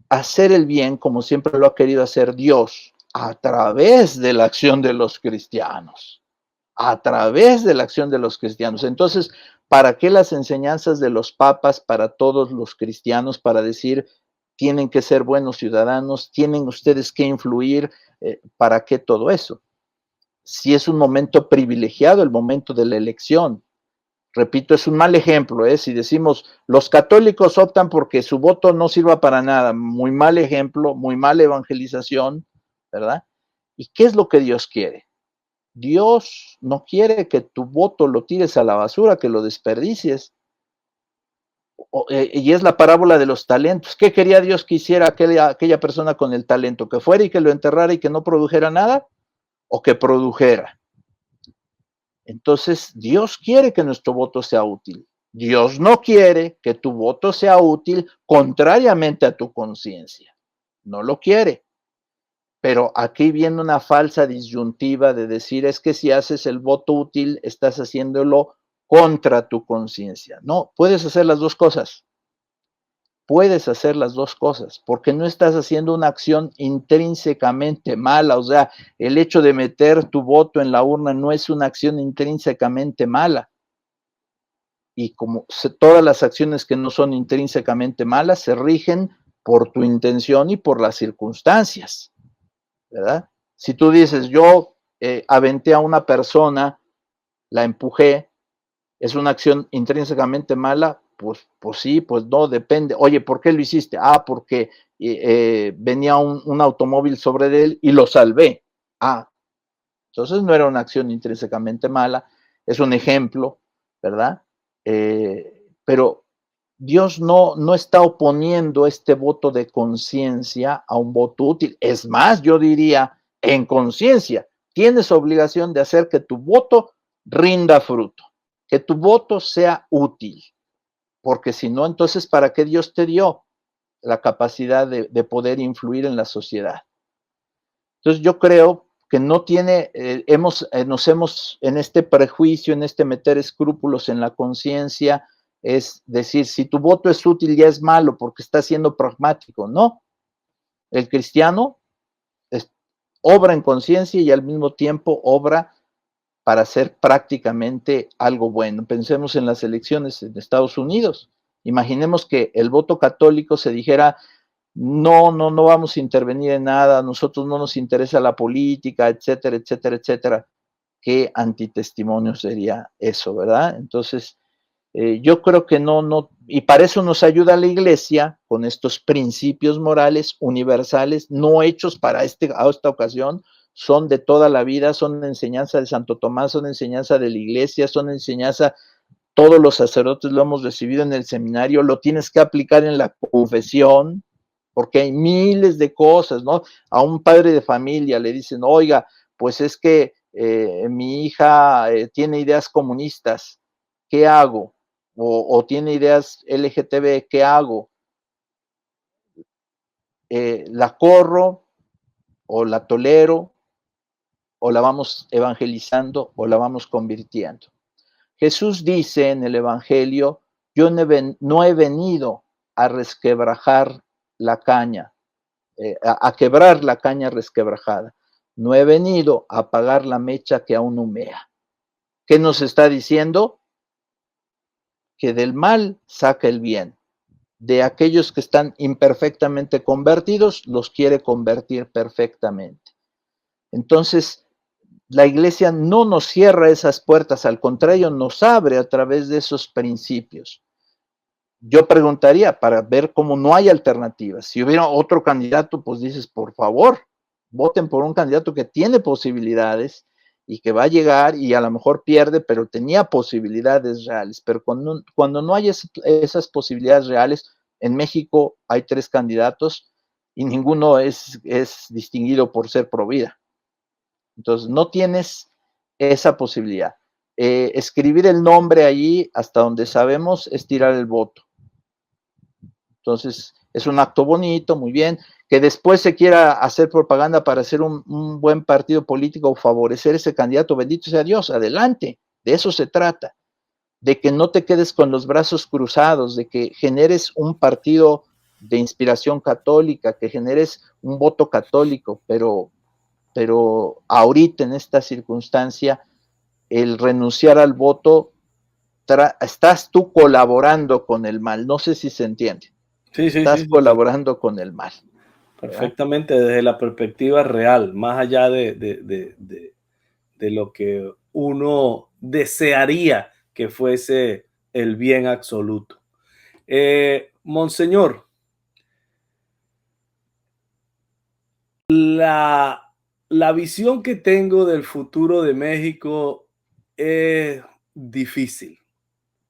hacer el bien como siempre lo ha querido hacer Dios a través de la acción de los cristianos? A través de la acción de los cristianos. Entonces, ¿para qué las enseñanzas de los papas para todos los cristianos para decir tienen que ser buenos ciudadanos, tienen ustedes que influir? ¿Para qué todo eso? Si es un momento privilegiado, el momento de la elección. Repito, es un mal ejemplo, si decimos los católicos optan porque su voto no sirva para nada, muy mal ejemplo, muy mala evangelización, ¿verdad? ¿Y qué es lo que Dios quiere? Dios no quiere que tu voto lo tires a la basura, que lo desperdicies. Y es la parábola de los talentos. ¿Qué quería Dios que hiciera aquella persona con el talento? ¿Que fuera y que lo enterrara y que no produjera nada? ¿O que produjera? Entonces, Dios quiere que nuestro voto sea útil. Dios no quiere que tu voto sea útil contrariamente a tu conciencia. No lo quiere. Pero aquí viene una falsa disyuntiva de decir, es que si haces el voto útil, estás haciéndolo contra tu conciencia. No, puedes hacer las dos cosas. Puedes hacer las dos cosas, porque no estás haciendo una acción intrínsecamente mala. O sea, el hecho de meter tu voto en la urna no es una acción intrínsecamente mala. Y como todas las acciones que no son intrínsecamente malas se rigen por tu intención y por las circunstancias, ¿verdad? Si tú dices, yo aventé a una persona, la empujé, ¿es una acción intrínsecamente mala? Pues sí, pues no, depende. Oye, ¿por qué lo hiciste? Ah, porque venía un automóvil sobre él y lo salvé. Ah, entonces no era una acción intrínsecamente mala, es un ejemplo, ¿verdad? Pero Dios no está oponiendo este voto de conciencia a un voto útil. Es más, yo diría, en conciencia, tienes obligación de hacer que tu voto rinda fruto, que tu voto sea útil, porque si no, entonces, ¿para qué Dios te dio la capacidad de poder influir en la sociedad? Entonces, yo creo que no tiene, nos hemos, en este prejuicio, en este meter escrúpulos en la conciencia, es decir, si tu voto es útil ya es malo porque está siendo pragmático. No, el cristiano obra en conciencia y al mismo tiempo obra para hacer prácticamente algo bueno. Pensemos en las elecciones en Estados Unidos. Imaginemos que el voto católico se dijera, no vamos a intervenir en nada, a nosotros no nos interesa la política, etcétera, etcétera, etcétera. Qué antitestimonio sería eso, ¿verdad? Entonces, yo creo que no, y para eso nos ayuda la iglesia con estos principios morales universales, no hechos para esta ocasión, son de toda la vida, son enseñanza de Santo Tomás, son enseñanza de la iglesia, son enseñanza, todos los sacerdotes lo hemos recibido en el seminario, lo tienes que aplicar en la confesión, porque hay miles de cosas, ¿no? A un padre de familia le dicen, oiga, pues es que mi hija tiene ideas comunistas, ¿qué hago? O tiene ideas LGTB, ¿qué hago? ¿La corro o la tolero o la vamos evangelizando o la vamos convirtiendo? Jesús dice en el Evangelio, yo no he venido a resquebrajar la caña, a quebrar la caña resquebrajada. No he venido a apagar la mecha que aún humea. ¿Qué nos está diciendo? Que del mal saca el bien. De aquellos que están imperfectamente convertidos, los quiere convertir perfectamente. Entonces, la iglesia no nos cierra esas puertas, al contrario, nos abre a través de esos principios. Yo preguntaría para ver cómo no hay alternativas. Si hubiera otro candidato, pues dices, por favor, voten por un candidato que tiene posibilidades y que va a llegar y a lo mejor pierde, pero tenía posibilidades reales. Pero cuando no hay esas posibilidades reales, en México hay 3 candidatos y ninguno es distinguido por ser pro vida. Entonces, no tienes esa posibilidad. Escribir el nombre allí, hasta donde sabemos, es tirar el voto. Entonces, es un acto bonito, muy bien. Que después se quiera hacer propaganda para hacer un buen partido político o favorecer ese candidato, bendito sea Dios, adelante. De eso se trata. De que no te quedes con los brazos cruzados, de que generes un partido de inspiración católica, que generes un voto católico, pero ahorita en esta circunstancia, el renunciar al voto, estás tú colaborando con el mal. No sé si se entiende. Sí, Estás colaborando con el mal. Perfectamente, ¿verdad? Desde la perspectiva real, más allá de lo que uno desearía que fuese el bien absoluto. Monseñor, la visión que tengo del futuro de México es difícil.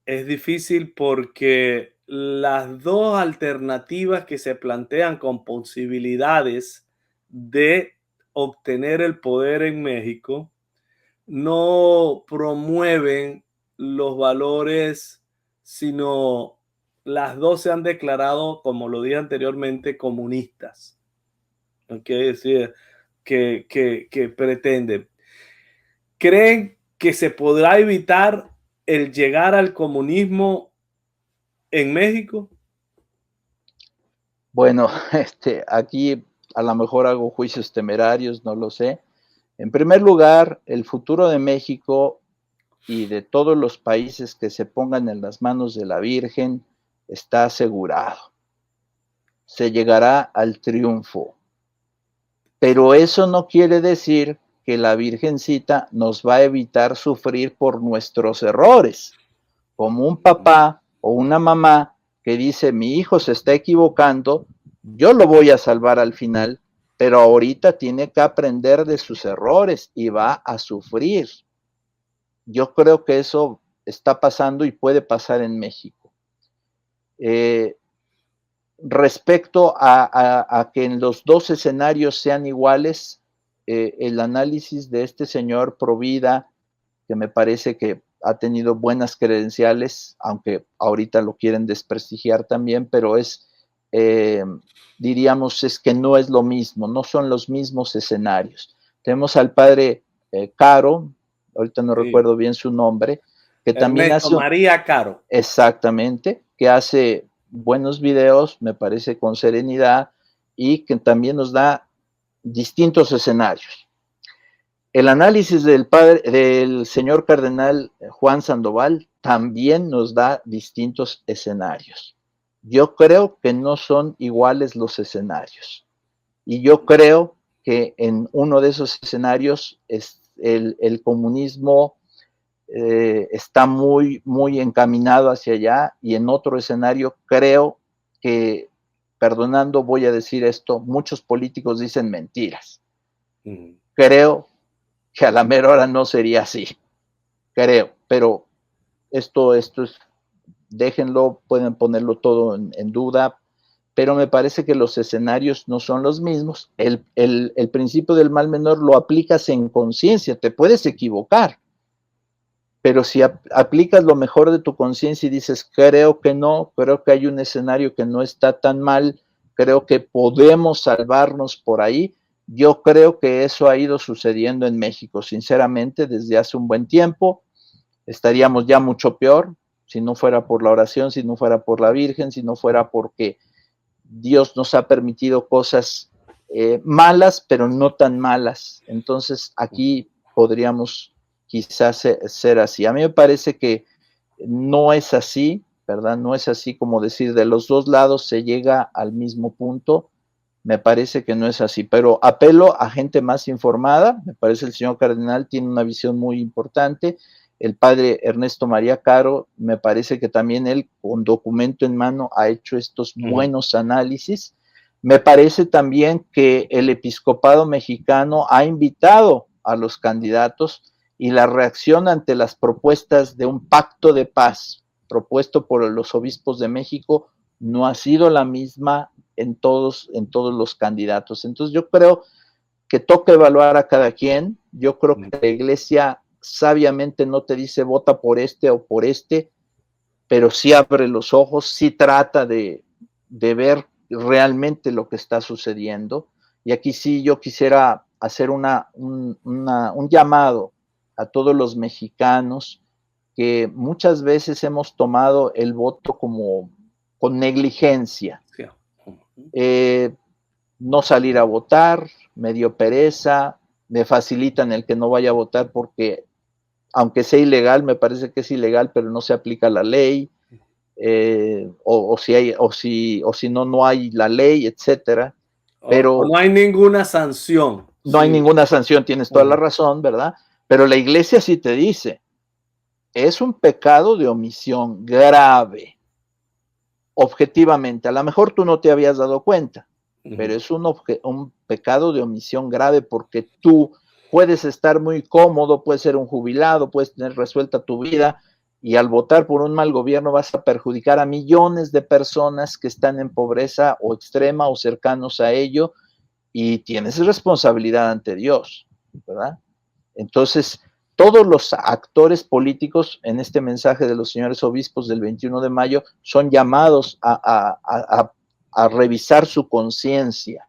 Es difícil porque las dos alternativas que se plantean con posibilidades de obtener el poder en México no promueven los valores, sino las dos se han declarado, como lo dije anteriormente, comunistas. Quiere decir que pretenden. ¿Creen que se podrá evitar el llegar al comunismo en México? Bueno, aquí a lo mejor hago juicios temerarios, no lo sé. En primer lugar, el futuro de México y de todos los países que se pongan en las manos de la Virgen está asegurado. Se llegará al triunfo. Pero eso no quiere decir que la Virgencita nos va a evitar sufrir por nuestros errores. Como un papá o una mamá que dice, mi hijo se está equivocando, yo lo voy a salvar al final, pero ahorita tiene que aprender de sus errores y va a sufrir. Yo creo que eso está pasando y puede pasar en México. Respecto a que en los dos escenarios sean iguales, el análisis de este señor Provida, que me parece que ha tenido buenas credenciales, aunque ahorita lo quieren desprestigiar también, pero diríamos, es que no es lo mismo, no son los mismos escenarios. Tenemos al padre Caro, ahorita no recuerdo bien su nombre, que también Ernesto María Caro. Exactamente, que hace buenos videos, me parece con serenidad, y que también nos da distintos escenarios. El análisis del señor cardenal Juan Sandoval también nos da distintos escenarios. Yo creo que no son iguales los escenarios. Y yo creo que en uno de esos escenarios el comunismo está muy, muy encaminado hacia allá, y en otro escenario creo que, perdonando voy a decir esto, muchos políticos dicen mentiras. creo que a la mera hora no sería así, creo, pero esto es, déjenlo, pueden ponerlo todo en duda, pero me parece que los escenarios no son los mismos. El principio del mal menor lo aplicas en conciencia, te puedes equivocar, pero si aplicas lo mejor de tu conciencia y dices, creo que no, creo que hay un escenario que no está tan mal, creo que podemos salvarnos por ahí, yo creo que eso ha ido sucediendo en México, sinceramente, desde hace un buen tiempo. Estaríamos ya mucho peor si no fuera por la oración, si no fuera por la Virgen, si no fuera porque Dios nos ha permitido cosas malas, pero no tan malas. Entonces aquí podríamos quizás ser así. A mí me parece que no es así, ¿verdad? No es así como decir de los dos lados se llega al mismo punto. Me parece que no es así, pero apelo a gente más informada. Me parece el señor cardenal tiene una visión muy importante. El padre Ernesto María Caro, me parece que también él, con documento en mano, ha hecho estos buenos análisis. Me parece también que el episcopado mexicano ha invitado a los candidatos y la reacción ante las propuestas de un pacto de paz propuesto por los obispos de México no ha sido la misma en todos los candidatos. Entonces yo creo que toca evaluar a cada quien. Yo creo que la Iglesia sabiamente no te dice vota por este o por este, pero sí abre los ojos, sí trata de ver realmente lo que está sucediendo. Y aquí sí yo quisiera hacer un llamado a todos los mexicanos que muchas veces hemos tomado el voto como con negligencia. No salir a votar, me dio pereza, me facilitan el que no vaya a votar porque aunque sea ilegal, me parece que es ilegal, pero no se aplica la ley, o si no hay la ley, etcétera. Pero no hay ninguna sanción. No hay ninguna sanción, tienes toda la razón, ¿verdad? Pero la Iglesia sí te dice, es un pecado de omisión grave, objetivamente. A lo mejor tú no te habías dado cuenta, pero es un pecado de omisión grave porque tú puedes estar muy cómodo, puedes ser un jubilado, puedes tener resuelta tu vida y al votar por un mal gobierno vas a perjudicar a millones de personas que están en pobreza o extrema o cercanos a ello y tienes responsabilidad ante Dios, ¿verdad? Entonces, todos los actores políticos en este mensaje de los señores obispos del 21 de mayo son llamados a revisar su conciencia.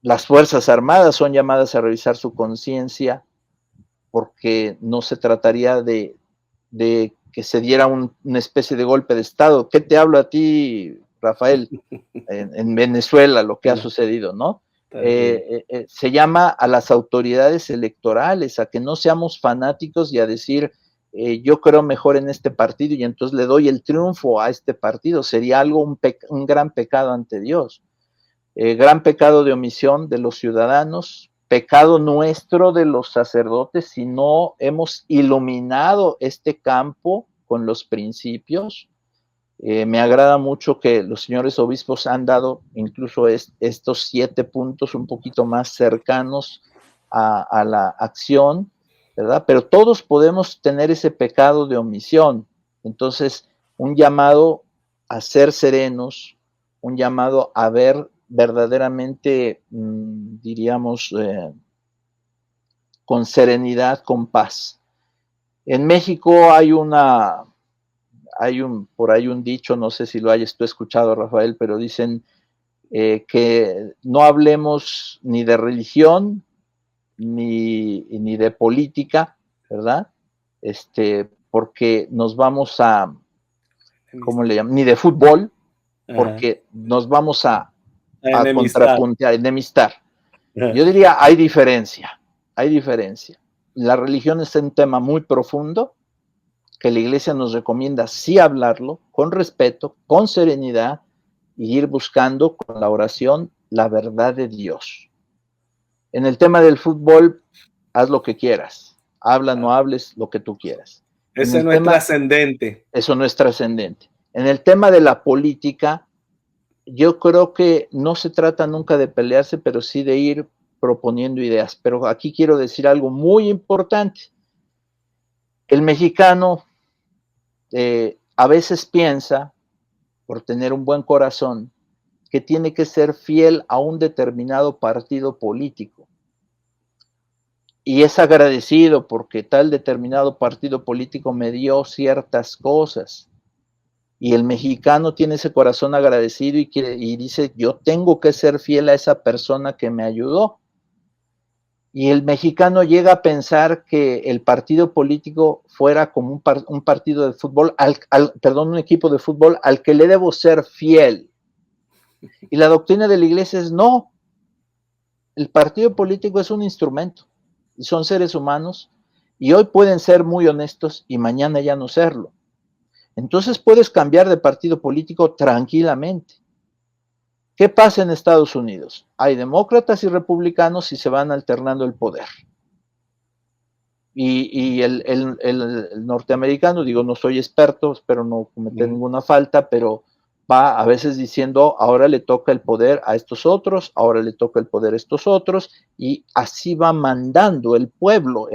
Las Fuerzas Armadas son llamadas a revisar su conciencia porque no se trataría de que se diera una especie de golpe de Estado. ¿Qué te hablo a ti, Rafael? En Venezuela, lo que ha sucedido, ¿no? Se llama a las autoridades electorales a que no seamos fanáticos y a decir yo creo mejor en este partido y entonces le doy el triunfo a este partido. Sería algo, un gran pecado ante Dios. Gran pecado de omisión de los ciudadanos, pecado nuestro de los sacerdotes si no hemos iluminado este campo con los principios. Me agrada mucho que los señores obispos han dado incluso estos 7 puntos un poquito más cercanos a la acción, ¿verdad? Pero todos podemos tener ese pecado de omisión. Entonces, un llamado a ser serenos, un llamado a ver verdaderamente, diríamos, con serenidad, con paz. En México hay por ahí un dicho, no sé si lo hayas tú escuchado, Rafael, pero dicen que no hablemos ni de religión ni de política, ¿verdad? Porque nos vamos a, ¿cómo le llaman? Ni de fútbol, porque nos vamos a contrapuntear, enemistar. Yo diría, hay diferencia. La religión es un tema muy profundo, que la Iglesia nos recomienda sí hablarlo, con respeto, con serenidad, y ir buscando con la oración la verdad de Dios. En el tema del fútbol, haz lo que quieras, habla, no hables, lo que tú quieras. Ese no es trascendente. Eso no es trascendente. En el tema de la política, yo creo que no se trata nunca de pelearse, pero sí de ir proponiendo ideas. Pero aquí quiero decir algo muy importante. El mexicano a veces piensa, por tener un buen corazón, que tiene que ser fiel a un determinado partido político. Y es agradecido porque tal determinado partido político me dio ciertas cosas. Y el mexicano tiene ese corazón agradecido y dice, yo tengo que ser fiel a esa persona que me ayudó. Y el mexicano llega a pensar que el partido político fuera como un partido de fútbol, perdón, un equipo de fútbol al que le debo ser fiel. Y la doctrina de la iglesia es no, el partido político es un instrumento y son seres humanos y hoy pueden ser muy honestos y mañana ya no serlo. Entonces puedes cambiar de partido político tranquilamente. ¿Qué pasa en Estados Unidos? Hay demócratas y republicanos y se van alternando el poder. Y el norteamericano, digo, no soy experto, espero no cometer ninguna falta, pero va a veces diciendo, ahora le toca el poder a estos otros, ahora le toca el poder a estos otros, y así va mandando el pueblo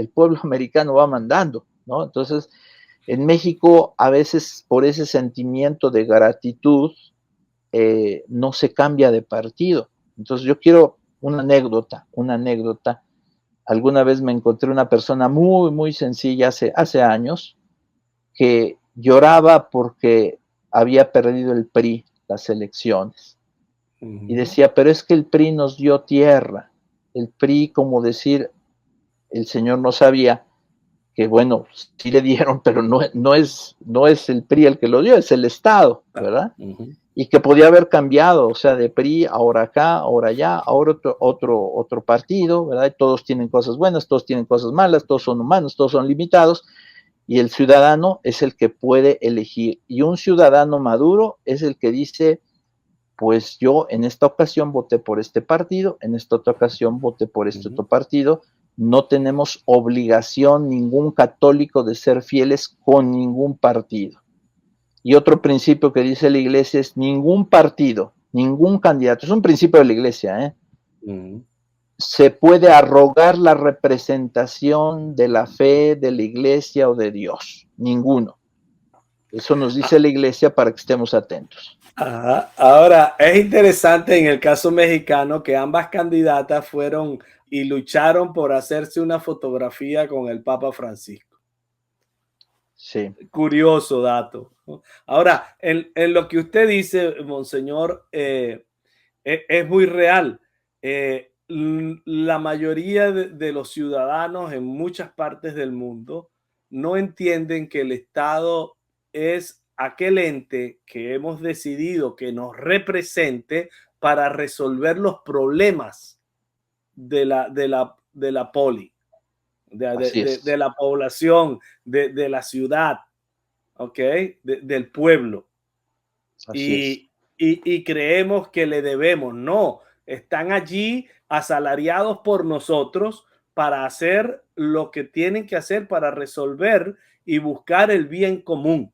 americano va mandando, ¿no? Entonces, en México, a veces por ese sentimiento de gratitud, no se cambia de partido. Entonces, yo quiero una anécdota. Alguna vez me encontré una persona muy, muy sencilla hace años que lloraba porque había perdido el PRI las elecciones. Y decía, pero es que el PRI nos dio tierra. El PRI, como decir, el señor no sabía que, bueno, sí le dieron, pero no es el PRI el que lo dio, es el Estado, ¿verdad? Y que podía haber cambiado, o sea, de PRI, ahora acá, ahora allá, ahora otro partido, ¿verdad? Y todos tienen cosas buenas, todos tienen cosas malas, todos son humanos, todos son limitados, y el ciudadano es el que puede elegir. Y un ciudadano maduro es el que dice, pues yo en esta ocasión voté por este partido, en esta otra ocasión voté por este otro partido. No tenemos obligación ningún católico de ser fieles con ningún partido. Y otro principio que dice la iglesia es ningún partido, ningún candidato, es un principio de la iglesia, se puede arrogar la representación de la fe de la iglesia o de Dios. Ninguno. Eso nos dice la iglesia para que estemos atentos. Ajá. Ahora, es interesante en el caso mexicano que ambas candidatas fueron y lucharon por hacerse una fotografía con el Papa Francisco. Sí. Curioso dato. Ahora, en lo que usted dice, Monseñor, es muy real. La mayoría de los ciudadanos en muchas partes del mundo no entienden que el Estado es aquel ente que hemos decidido que nos represente para resolver los problemas de la poli, de la población, de la ciudad, ¿ok? Del pueblo. Y creemos que le debemos. No, están allí asalariados por nosotros para hacer lo que tienen que hacer para resolver y buscar el bien común,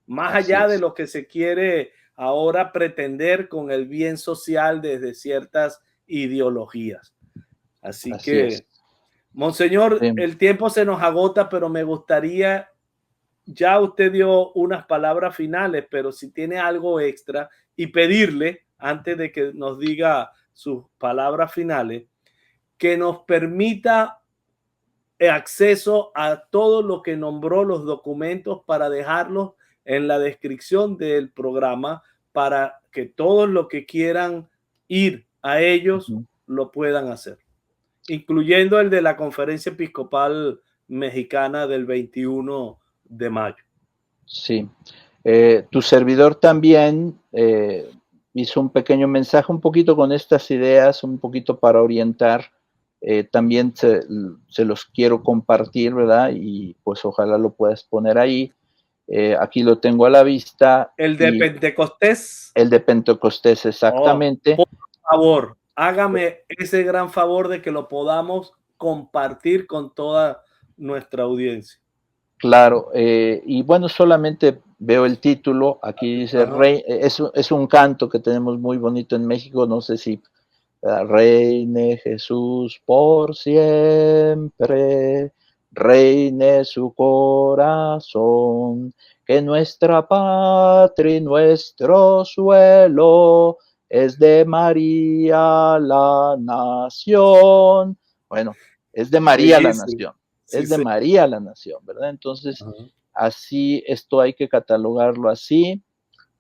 más allá de lo que se quiere ahora pretender con el bien social desde ciertas ideologías. Así que, Monseñor, el tiempo se nos agota, pero me gustaría, ya usted dio unas palabras finales, pero si tiene algo extra y pedirle, antes de que nos diga sus palabras finales, que nos permita acceso a todo lo que nombró los documentos para dejarlos en la descripción del programa para que todos los que quieran ir a ellos lo puedan hacer, incluyendo el de la Conferencia Episcopal Mexicana del 21 de mayo. Sí. Tu servidor también hizo un pequeño mensaje, un poquito con estas ideas, un poquito para orientar. También se los quiero compartir, ¿verdad? Y pues ojalá lo puedas poner ahí. Aquí lo tengo a la vista. El de Pentecostés. El de Pentecostés, exactamente. Por favor, hágame ese gran favor de que lo podamos compartir con toda nuestra audiencia. Claro, y bueno, solamente veo el título, aquí dice, Ajá. es un canto que tenemos muy bonito en México, no sé si reine Jesús por siempre, reine su corazón, que nuestra patria y nuestro suelo es de María la nación. Bueno, es de María la Bellísimo. nación, Sí, es de sí. María la nación, ¿verdad? Entonces, Ajá. así, esto hay que catalogarlo así,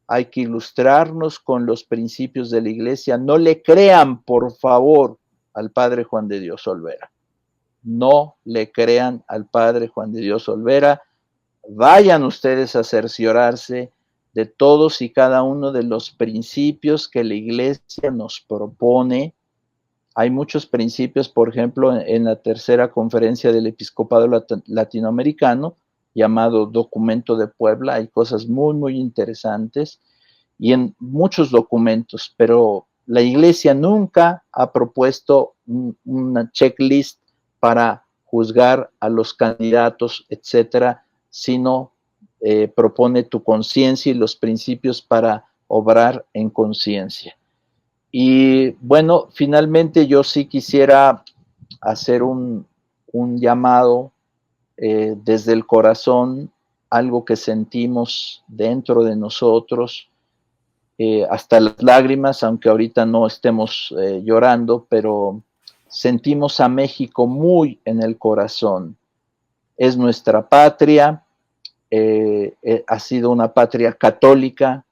hay que ilustrarnos con los principios de la iglesia. No le crean, por favor, al padre Juan de Dios Olvera. No le crean al padre Juan de Dios Olvera. Vayan ustedes a cerciorarse de todos y cada uno de los principios que la iglesia nos propone. Hay muchos principios, por ejemplo, en la tercera conferencia del episcopado latinoamericano, llamado Documento de Puebla, hay cosas muy, muy interesantes y en muchos documentos, pero la iglesia nunca ha propuesto una checklist para juzgar a los candidatos, etcétera, sino propone tu conciencia y los principios para obrar en conciencia. Y bueno, finalmente yo sí quisiera hacer un llamado desde el corazón, algo que sentimos dentro de nosotros, hasta las lágrimas, aunque ahorita no estemos llorando, pero sentimos a México muy en el corazón. Es nuestra patria, ha sido una patria católica,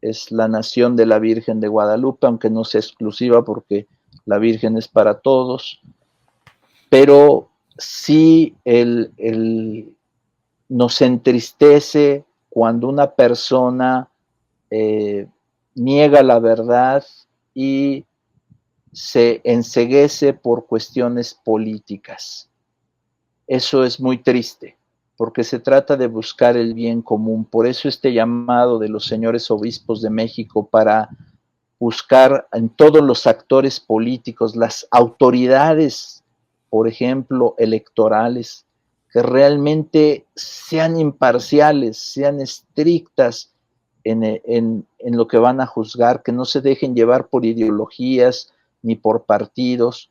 es la nación de la Virgen de Guadalupe, aunque no sea exclusiva porque la Virgen es para todos, pero sí nos entristece cuando una persona eh, niega la verdad y se enceguece por cuestiones políticas. Eso es muy triste, porque se trata de buscar el bien común. Por eso este llamado de los señores obispos de México para buscar en todos los actores políticos, las autoridades, por ejemplo, electorales, que realmente sean imparciales, sean estrictas en lo que van a juzgar, que no se dejen llevar por ideologías ni por partidos.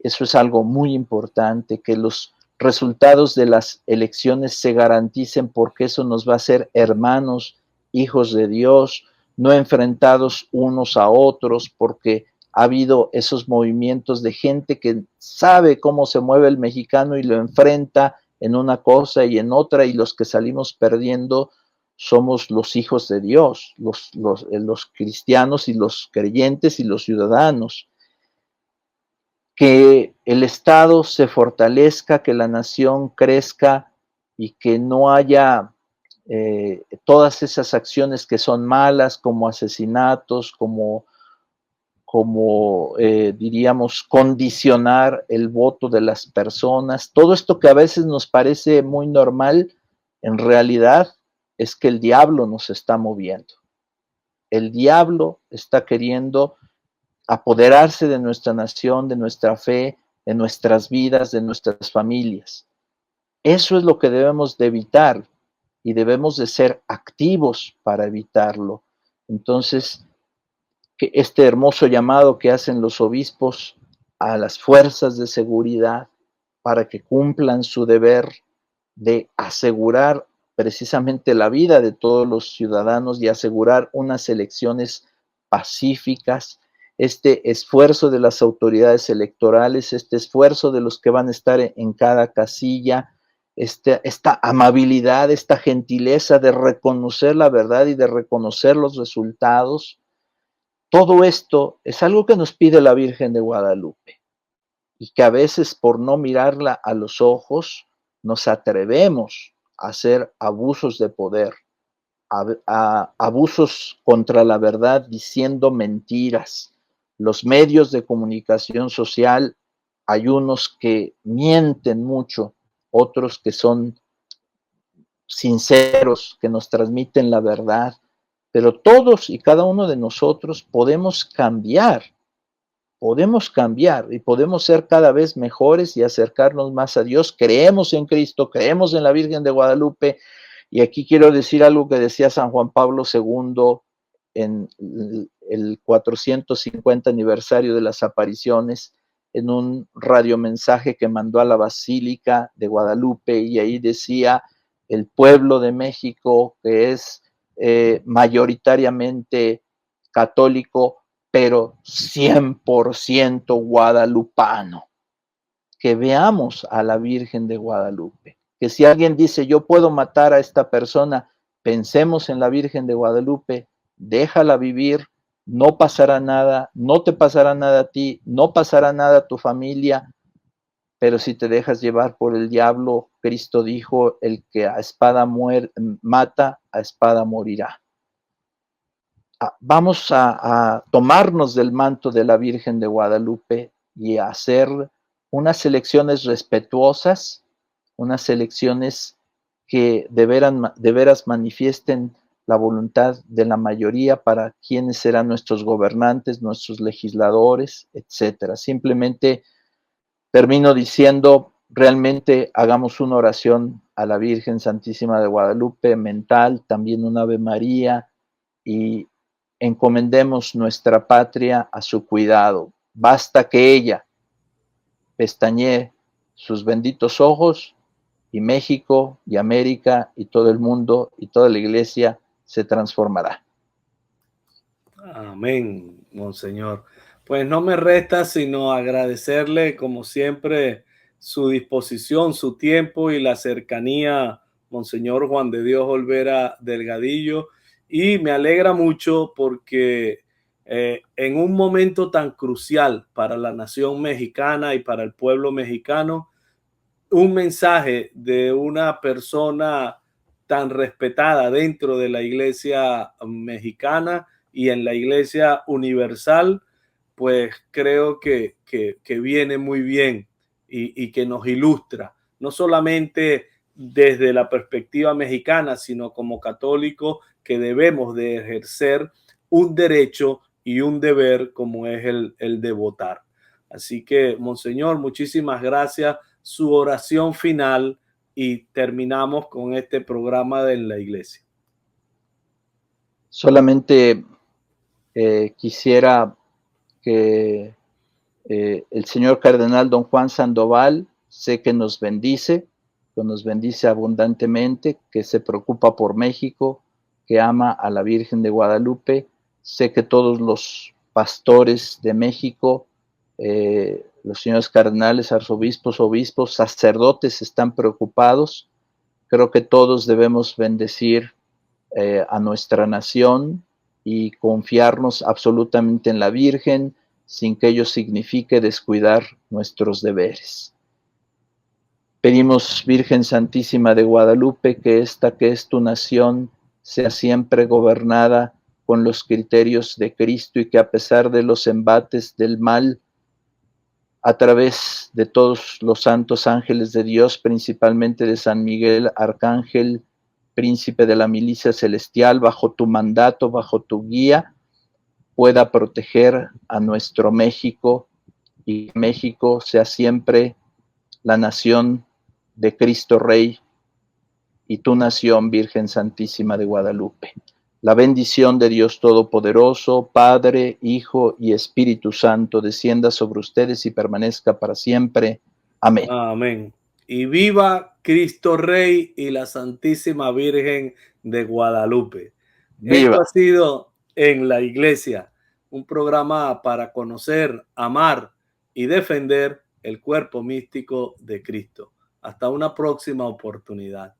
Eso es algo muy importante, que los resultados de las elecciones se garanticen, porque eso nos va a hacer hermanos, hijos de Dios, no enfrentados unos a otros, porque ha habido esos movimientos de gente que sabe cómo se mueve el mexicano y lo enfrenta en una cosa y en otra, y los que salimos perdiendo somos los hijos de Dios, los cristianos y los creyentes y los ciudadanos. Que el Estado se fortalezca, que la nación crezca y que no haya todas esas acciones que son malas, como asesinatos, como diríamos, condicionar el voto de las personas. Todo esto que a veces nos parece muy normal, en realidad es que el diablo nos está moviendo. El diablo está queriendo apoderarse de nuestra nación, de nuestra fe, de nuestras vidas, de nuestras familias. Eso es lo que debemos de evitar y debemos de ser activos para evitarlo. Entonces, que este hermoso llamado que hacen los obispos a las fuerzas de seguridad para que cumplan su deber de asegurar precisamente la vida de todos los ciudadanos y asegurar unas elecciones pacíficas, este esfuerzo de las autoridades electorales, este esfuerzo de los que van a estar en cada casilla, esta amabilidad, esta gentileza de reconocer la verdad y de reconocer los resultados. Todo esto es algo que nos pide la Virgen de Guadalupe y que a veces por no mirarla a los ojos nos atrevemos a hacer abusos de poder, a abusos contra la verdad diciendo mentiras. Los medios de comunicación social, hay unos que mienten mucho, otros que son sinceros, que nos transmiten la verdad, pero todos y cada uno de nosotros podemos cambiar podemos cambiar y podemos ser cada vez mejores y acercarnos más a Dios. Creemos en Cristo, creemos en la Virgen de Guadalupe. Y aquí quiero decir algo que decía San Juan Pablo II en el 450 aniversario de las apariciones, en un radiomensaje que mandó a la Basílica de Guadalupe, y ahí decía: el pueblo de México, que es mayoritariamente católico, pero 100% guadalupano. Que veamos a la Virgen de Guadalupe. Que si alguien dice, yo puedo matar a esta persona, pensemos en la Virgen de Guadalupe, déjala vivir, no pasará nada, no te pasará nada a ti, no pasará nada a tu familia, pero si te dejas llevar por el diablo, Cristo dijo, el que a espada mata, a espada morirá. Vamos a tomarnos del manto de la Virgen de Guadalupe y a hacer unas elecciones respetuosas, unas elecciones que de veras manifiesten la voluntad de la mayoría para quienes serán nuestros gobernantes, nuestros legisladores, etcétera. Simplemente termino diciendo, realmente hagamos una oración a la Virgen Santísima de Guadalupe, mental, también un Ave María, y encomendemos nuestra patria a su cuidado. Basta que ella pestañee sus benditos ojos y México y América y todo el mundo y toda la iglesia se transformará. Amén, Monseñor. Pues no me resta sino agradecerle, como siempre, su disposición, su tiempo y la cercanía, Monseñor Juan de Dios Olvera Delgadillo. Y me alegra mucho porque en un momento tan crucial para la nación mexicana y para el pueblo mexicano, un mensaje de una persona tan respetada dentro de la iglesia mexicana y en la iglesia universal, pues creo que viene muy bien y que nos ilustra, no solamente desde la perspectiva mexicana, sino como católicos que debemos de ejercer un derecho y un deber como es el de votar. Así que, Monseñor, muchísimas gracias. Su oración final y terminamos con este programa de la iglesia. Solamente quisiera que el señor cardenal don Juan Sandoval, sé que nos bendice abundantemente, que se preocupa por México, que ama a la Virgen de Guadalupe. Sé que todos los pastores de México, los señores cardenales, arzobispos, obispos, sacerdotes están preocupados. Creo que todos debemos bendecir a nuestra nación y confiarnos absolutamente en la Virgen, sin que ello signifique descuidar nuestros deberes. Pedimos, Virgen Santísima de Guadalupe, que esta que es tu nación sea siempre gobernada con los criterios de Cristo y que a pesar de los embates del mal, a través de todos los santos ángeles de Dios, principalmente de San Miguel Arcángel, príncipe de la milicia celestial, bajo tu mandato, bajo tu guía, pueda proteger a nuestro México y que México sea siempre la nación de Cristo Rey y tu nación, Virgen Santísima de Guadalupe. La bendición de Dios Todopoderoso, Padre, Hijo y Espíritu Santo, descienda sobre ustedes y permanezca para siempre. Amén. Amén. Y viva Cristo Rey y la Santísima Virgen de Guadalupe. Viva. Esto ha sido En la Iglesia, un programa para conocer, amar y defender el cuerpo místico de Cristo. Hasta una próxima oportunidad.